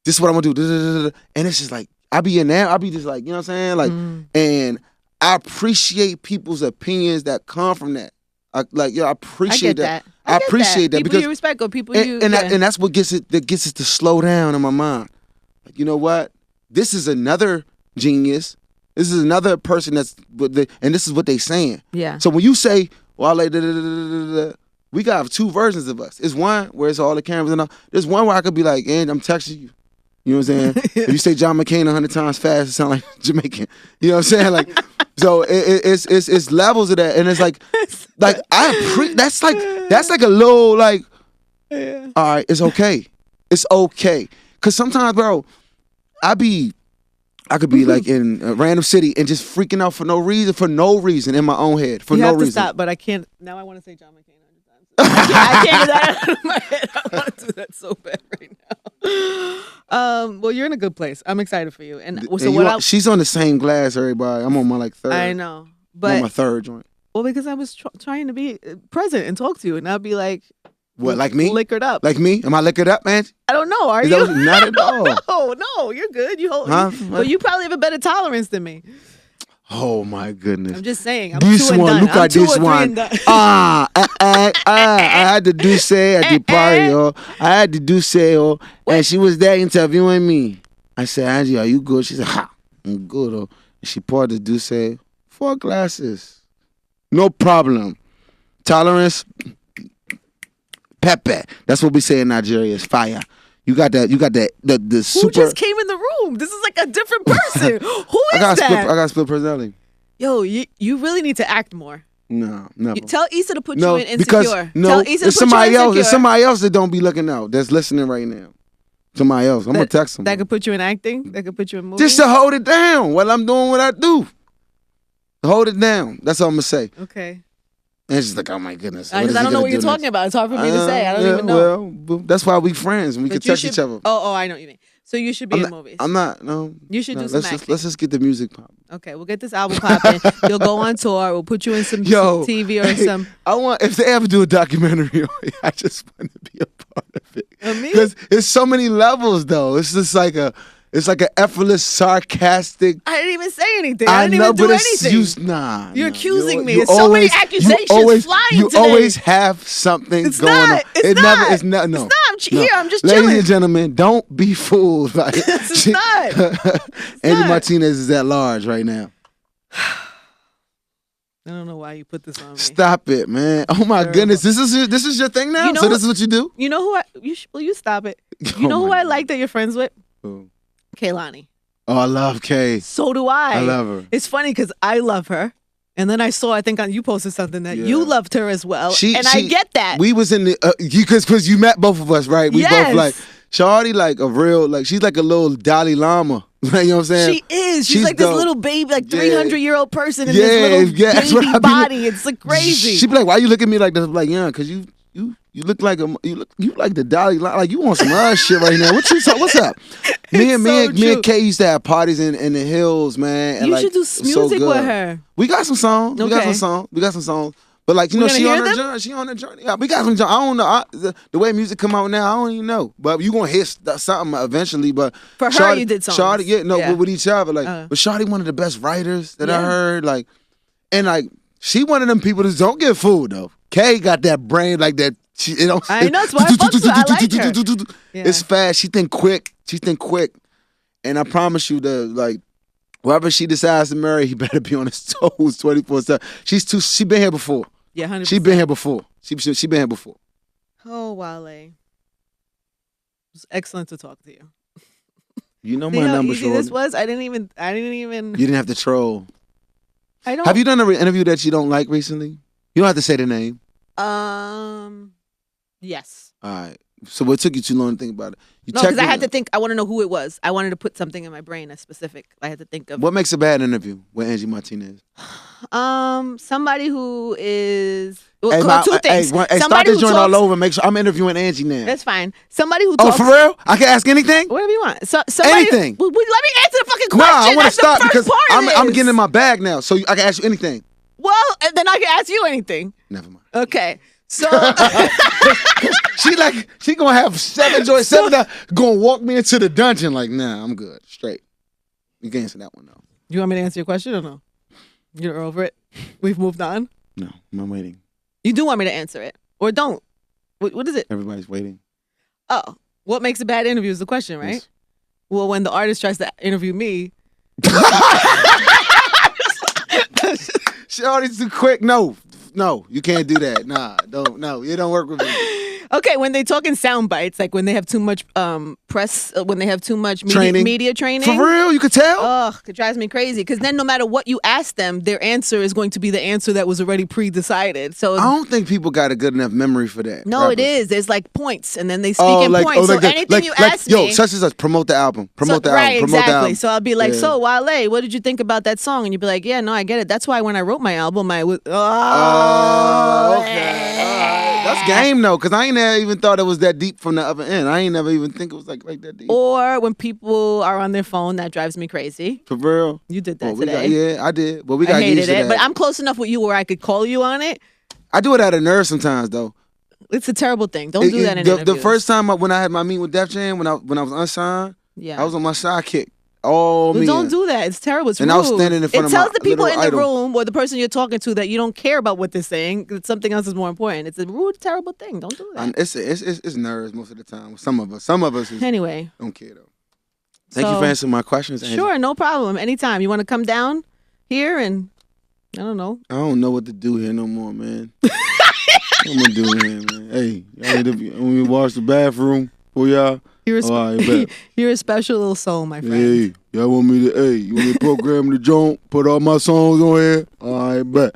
Speaker 2: this is what I'm gonna do. And it's just like, I be in there. I be just like, you know what I'm saying? Like, and I appreciate people's opinions that come from that. I appreciate that. I appreciate that
Speaker 1: people
Speaker 2: because
Speaker 1: you respect or people
Speaker 2: and that's what gets it to slow down in my mind. Like, you know what? This is another genius. This is another person and this is what they saying.
Speaker 1: Yeah.
Speaker 2: So when you say, well, like, we got two versions of us. It's one where it's all the cameras and all. There's one where I could be like, and I'm texting you. You know what I'm saying? If you say John McCain 100 times fast, it sound like Jamaican. You know what I'm saying? Like, so it's levels of that, and it's like that's like a little like, all right, it's okay, cause sometimes, bro, I could be like in a random city and just freaking out for no reason in my own head for no reason.
Speaker 1: You have to stop, but I can't. Now I want to say John McCain 100 times. I can't get that out of my head. I want to do that so bad right now. Well, you're in a good place. I'm excited for you. And so
Speaker 2: she's on the same glass, everybody. I'm on my third.
Speaker 1: I know, but
Speaker 2: I'm on my third joint.
Speaker 1: Well, because I was trying to be present and talk to you, and I'd be like,
Speaker 2: what, like me?
Speaker 1: Liquored up.
Speaker 2: Like me? Am I liquored up, man?
Speaker 1: I don't know. Are you?
Speaker 2: Not at all.
Speaker 1: No, you're good. But you probably have a better tolerance than me.
Speaker 2: Oh my goodness!
Speaker 1: I'm just saying. I'm
Speaker 2: this
Speaker 1: two
Speaker 2: one,
Speaker 1: and done.
Speaker 2: look at this one. I had to do say at the party, I had to do say, and she was there interviewing me. I said, Angie, are you good? She said, ha, I'm good, And she poured the do say 4 glasses, no problem. Tolerance, pepe. That's what we say in Nigeria. Is fire. You got that. The super.
Speaker 1: Who just came in the room? This is like a different person. Who is that?
Speaker 2: I got split personality.
Speaker 1: Yo, you really need to act more.
Speaker 2: No, never.
Speaker 1: Tell Issa to put you in Insecure.
Speaker 2: Because,
Speaker 1: Tell Issa to
Speaker 2: there's
Speaker 1: put
Speaker 2: somebody
Speaker 1: you in
Speaker 2: else.
Speaker 1: Insecure.
Speaker 2: There's somebody else that don't be looking out. That's listening right now. Somebody else. I'm gonna text them.
Speaker 1: That could put you in acting. That could put you in movies.
Speaker 2: Just to hold it down while I'm doing what I do. Hold it down. That's all I'm gonna say.
Speaker 1: Okay.
Speaker 2: And she's like, oh my goodness.
Speaker 1: Because I don't know what you're talking about. It's hard for me to say. I don't even know.
Speaker 2: Well, that's why we friends. We can text each other.
Speaker 1: Oh, I know what you mean. So you should be in movies.
Speaker 2: I'm not. No.
Speaker 1: You should do some acting.
Speaker 2: Let's just get the music popping.
Speaker 1: Okay, we'll get this album popping. You'll go on tour. We'll put you in some TV or some.
Speaker 2: If they ever do a documentary, I just want to be a part of it. Because it's so many levels, though. It's just like It's like an effortless, sarcastic.
Speaker 1: I didn't even say anything. I didn't even do anything. You're accusing me. It's so many accusations flying today.
Speaker 2: You always have something going on.
Speaker 1: It's not.
Speaker 2: No.
Speaker 1: Here, I'm just chilling.
Speaker 2: Ladies and gentlemen, don't be fooled. Like,
Speaker 1: it's not.
Speaker 2: Angie Martinez is at large right now.
Speaker 1: I don't know why you put this on me.
Speaker 2: Stop it, man. Oh my goodness. This is your thing now? So this is what you do?
Speaker 1: You know who you stop it. You know who I like that you're friends with?
Speaker 2: Who?
Speaker 1: Kaylani.
Speaker 2: Oh, I love Kay.
Speaker 1: So do I.
Speaker 2: I love her.
Speaker 1: It's funny because I love her. And then I think you posted something that you loved her as well. I get that.
Speaker 2: We was in the, because you met both of us, right? We both like, Shawty like a real, like, she's like a little Dalai Lama. You know what I'm saying?
Speaker 1: She is. She's like this little baby, like 300-year-old person in this little baby body. It's like crazy.
Speaker 2: She be like, why you look at me like this? I'm like, yeah, because you look like you like the Dalai Lama. Like, you want some other shit right now. What's up? Me and Kay used to have parties in the hills, man. And
Speaker 1: you should do music with her.
Speaker 2: We got some songs. Okay. We got some songs. But like, she on her journey. She on her journey. Yeah, we got some. I don't know. The way music come out now, I don't even know. But you gonna hear something eventually. But
Speaker 1: for her, you did songs.
Speaker 2: Shawty, with each other. Like, but Shawty, one of the best writers that I heard. Like, and like, she one of them people that don't get fooled though. Kay got that brain like that.
Speaker 1: I know. That's why I like her.
Speaker 2: It's fast. She think quick. And I promise you that, like, whoever she decides to marry, he better be on his toes 24/7. She been here before.
Speaker 1: Yeah, 100%.
Speaker 2: She been here before. She been here before.
Speaker 1: Oh, Wale. It was excellent to talk to you.
Speaker 2: You know my number,
Speaker 1: easy this was? I didn't even.
Speaker 2: You didn't have to troll.
Speaker 1: I don't.
Speaker 2: Have you done an interview that you don't like recently? You don't have to say the name.
Speaker 1: Yes.
Speaker 2: All right. So what took you too long to think about it?
Speaker 1: No, because I had to think. I want to know who it was. I wanted to put something in my brain as specific. I had to think of.
Speaker 2: What makes a bad interview with Angie Martinez?
Speaker 1: Somebody who is. Well,
Speaker 2: two things. Start this joint all over. Make sure I'm interviewing Angie now.
Speaker 1: That's fine. Somebody who talks.
Speaker 2: Oh, for real? I can ask anything?
Speaker 1: Whatever you want.
Speaker 2: Anything.
Speaker 1: Let me answer the fucking question.
Speaker 2: No, I want to stop because I'm getting in
Speaker 1: my
Speaker 2: my bag now. So I can ask you anything.
Speaker 1: Well, then I can ask you anything.
Speaker 2: Never mind.
Speaker 1: Okay. So
Speaker 2: she gonna have 7 joints, 7 gonna walk me into the dungeon like, nah, I'm good, straight. You can answer that one though.
Speaker 1: Do you want me to answer your question or no? You're over it. We've moved on.
Speaker 2: No, I'm waiting.
Speaker 1: You do want me to answer it or don't? What is it?
Speaker 2: Everybody's waiting.
Speaker 1: Oh, what makes a bad interview is the question, right?
Speaker 2: Yes.
Speaker 1: Well, when the artist tries to interview me.
Speaker 2: Shorty's too quick. No, you can't do that. Nah, don't. No, it don't work with me.
Speaker 1: Okay, when they talk in sound bites, like when they have too much press, when they have too much media training.
Speaker 2: For real, you could tell?
Speaker 1: Ugh, it drives me crazy. Because then no matter what you ask them, their answer is going to be the answer that was already pre-decided. So
Speaker 2: I don't think people got a good enough memory for that.
Speaker 1: No,
Speaker 2: rappers.
Speaker 1: it is. There's like points, and then they speak in points. So anything you ask me.
Speaker 2: Yo, such as us, promote the album. Promote the album.
Speaker 1: Right,
Speaker 2: promote
Speaker 1: exactly.
Speaker 2: the album.
Speaker 1: So I'll be like, so Wale, what did you think about that song? And you'd be like, yeah, no, I get it. That's why when I wrote my album, I was,
Speaker 2: okay. That's game though, because I ain't never even thought it was that deep from the other end. I ain't never even think it was like that deep.
Speaker 1: Or when people are on their phone, that drives me crazy.
Speaker 2: For real?
Speaker 1: You did that today.
Speaker 2: Yeah, I did. But we got
Speaker 1: hated
Speaker 2: used to
Speaker 1: it,
Speaker 2: that.
Speaker 1: but I'm close enough with you where I could call you on it.
Speaker 2: I do it out of nerve sometimes though.
Speaker 1: It's a terrible thing. Don't do that in interviews.
Speaker 2: The first time when I had my meeting with Def Jam, when I was unsigned,
Speaker 1: yeah,
Speaker 2: I was on my sidekick. Oh, man.
Speaker 1: Don't do that. It's terrible. It's rude.
Speaker 2: I was standing in front of my
Speaker 1: It tells the people in the
Speaker 2: idol.
Speaker 1: room or the person you're talking to that you don't care about what they're saying. That something else is more important. It's a rude, terrible thing. Don't do that.
Speaker 2: It's nerves most of the time. Some of us
Speaker 1: anyway
Speaker 2: don't care though. Thank you for answering my questions, Angie.
Speaker 1: Sure, no problem. Anytime. You want to come down here and I don't know.
Speaker 2: I don't know what to do here no more, man. What I'm gonna do here, man? Hey, y'all need to wash the bathroom for y'all.
Speaker 1: You're a special little soul, my friend.
Speaker 2: Hey, y'all want me to program the joint, put all my songs on here? All right, bet.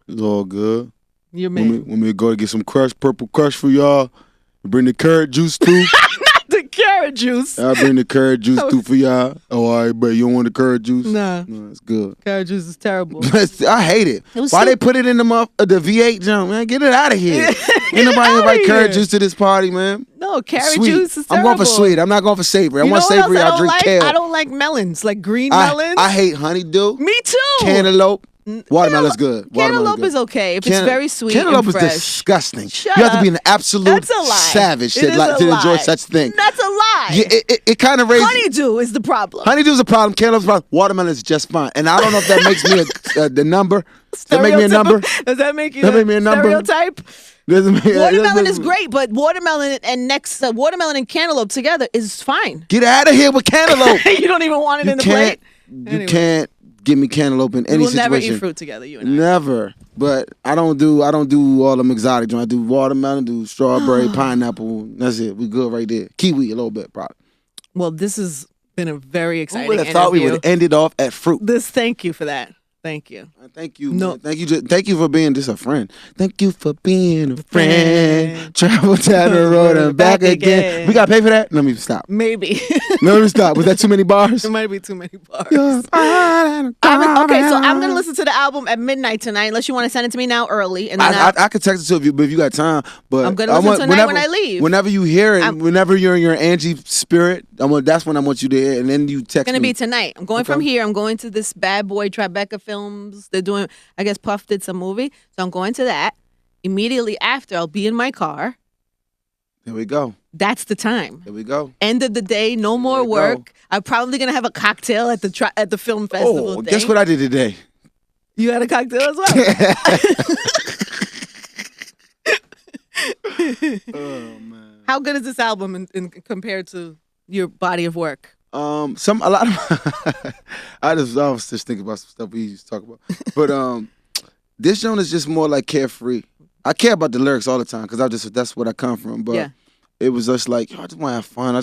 Speaker 2: It's all good.
Speaker 1: You're man.
Speaker 2: Want me to go to get some purple crush for y'all? Bring the carrot juice too?
Speaker 1: The carrot juice.
Speaker 2: I'll bring the carrot juice too for y'all. Oh, all right, bet. You don't want the carrot juice?
Speaker 1: Nah.
Speaker 2: No, it's good.
Speaker 1: Carrot juice is terrible.
Speaker 2: I hate it. Why they put it in the V8 jump, man? Get it out of here. Ain't nobody invite carrot juice to this party, man.
Speaker 1: No, carrot juice is terrible.
Speaker 2: I'm going for sweet. I'm not going for savory. I want savory. I'll drink kale.
Speaker 1: I don't like melons, like green melons.
Speaker 2: I hate honeydew.
Speaker 1: Me too.
Speaker 2: Cantaloupe. Watermelon's good.
Speaker 1: Cantaloupe is okay if it's very sweet
Speaker 2: Cantaloupe
Speaker 1: and fresh.
Speaker 2: is disgusting.
Speaker 1: Shut
Speaker 2: you have
Speaker 1: up.
Speaker 2: to be an absolute savage to enjoy such thing.
Speaker 1: That's a lie.
Speaker 2: Yeah, it kind of raises.
Speaker 1: Honeydew is the problem.
Speaker 2: Honeydew's a problem. Cantaloupe's a problem. Watermelon is just fine. And I don't know if that makes me the number. Does that make me a number?
Speaker 1: Does that make you
Speaker 2: a number?
Speaker 1: Stereotype? Watermelon is great, but watermelon and cantaloupe together is fine.
Speaker 2: Get out of here with cantaloupe.
Speaker 1: You don't even want it in the plate.
Speaker 2: You can't give me cantaloupe in any situation.
Speaker 1: We'll never eat fruit together, you and I.
Speaker 2: Never. But I don't do all them exotic joints. I do watermelon, do strawberry, pineapple. That's it. We good right there. Kiwi a little bit, probably.
Speaker 1: Well, this has been a very exciting
Speaker 2: interview. Who would have thought we would have ended off at fruit?
Speaker 1: Thank you for that. Thank you.
Speaker 2: Thank you. No. Thank you for being just a friend. Thank you for being a friend. Travel down the road and back again. We got to pay for that? Let me stop.
Speaker 1: Maybe.
Speaker 2: Let me stop. Was that too many bars?
Speaker 1: It might be too many bars. Okay, so I'm going to listen to the album at midnight tonight, unless you want to send it to me now early. And then
Speaker 2: I could text it to you if you got time. But
Speaker 1: I'm going to listen tonight when I leave.
Speaker 2: Whenever you hear it, whenever you're in your Angie spirit, that's when I want you to hear, and then you text me.
Speaker 1: It's going to be tonight. I'm going from here. I'm going to this Bad Boy Tribeca Films. They're doing, I guess Puff did some movie. So I'm going to that. Immediately after, I'll be in my car.
Speaker 2: There we go.
Speaker 1: That's the time.
Speaker 2: There we go.
Speaker 1: End of the day, no more work. I'm probably going to have a cocktail at the film festival thing.
Speaker 2: Guess what I did today?
Speaker 1: You had a cocktail as well.
Speaker 2: Oh, man.
Speaker 1: How good is this album in compared to your body of work?
Speaker 2: A lot of I was just thinking about some stuff we used to talk about. But this joint is just more like carefree. I care about the lyrics all the time because that's what I come from. But it was just like, I just want to have fun.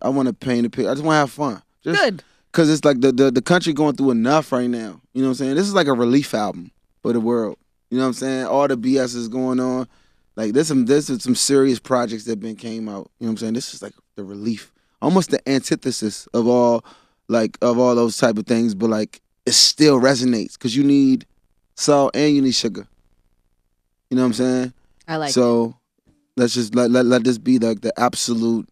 Speaker 2: I want to paint a picture. I just want to have fun.
Speaker 1: Good.
Speaker 2: Because it's like the country going through enough right now. You know what I'm saying? This is like a relief album for the world. You know what I'm saying? All the BS is going on. Like there's some serious projects that came out. You know what I'm saying? This is like the relief. Almost the antithesis of all those type of things, but like it still resonates because you need salt and you need sugar. You know what I'm saying?
Speaker 1: I like it.
Speaker 2: So let's just let this be like the absolute.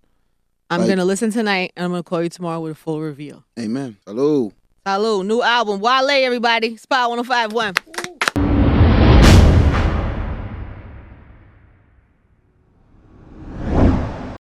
Speaker 1: I'm gonna listen tonight and I'm gonna call you tomorrow with a full review.
Speaker 2: Amen. Salud.
Speaker 1: Salud. New album. Wale, everybody. Spot 105.1.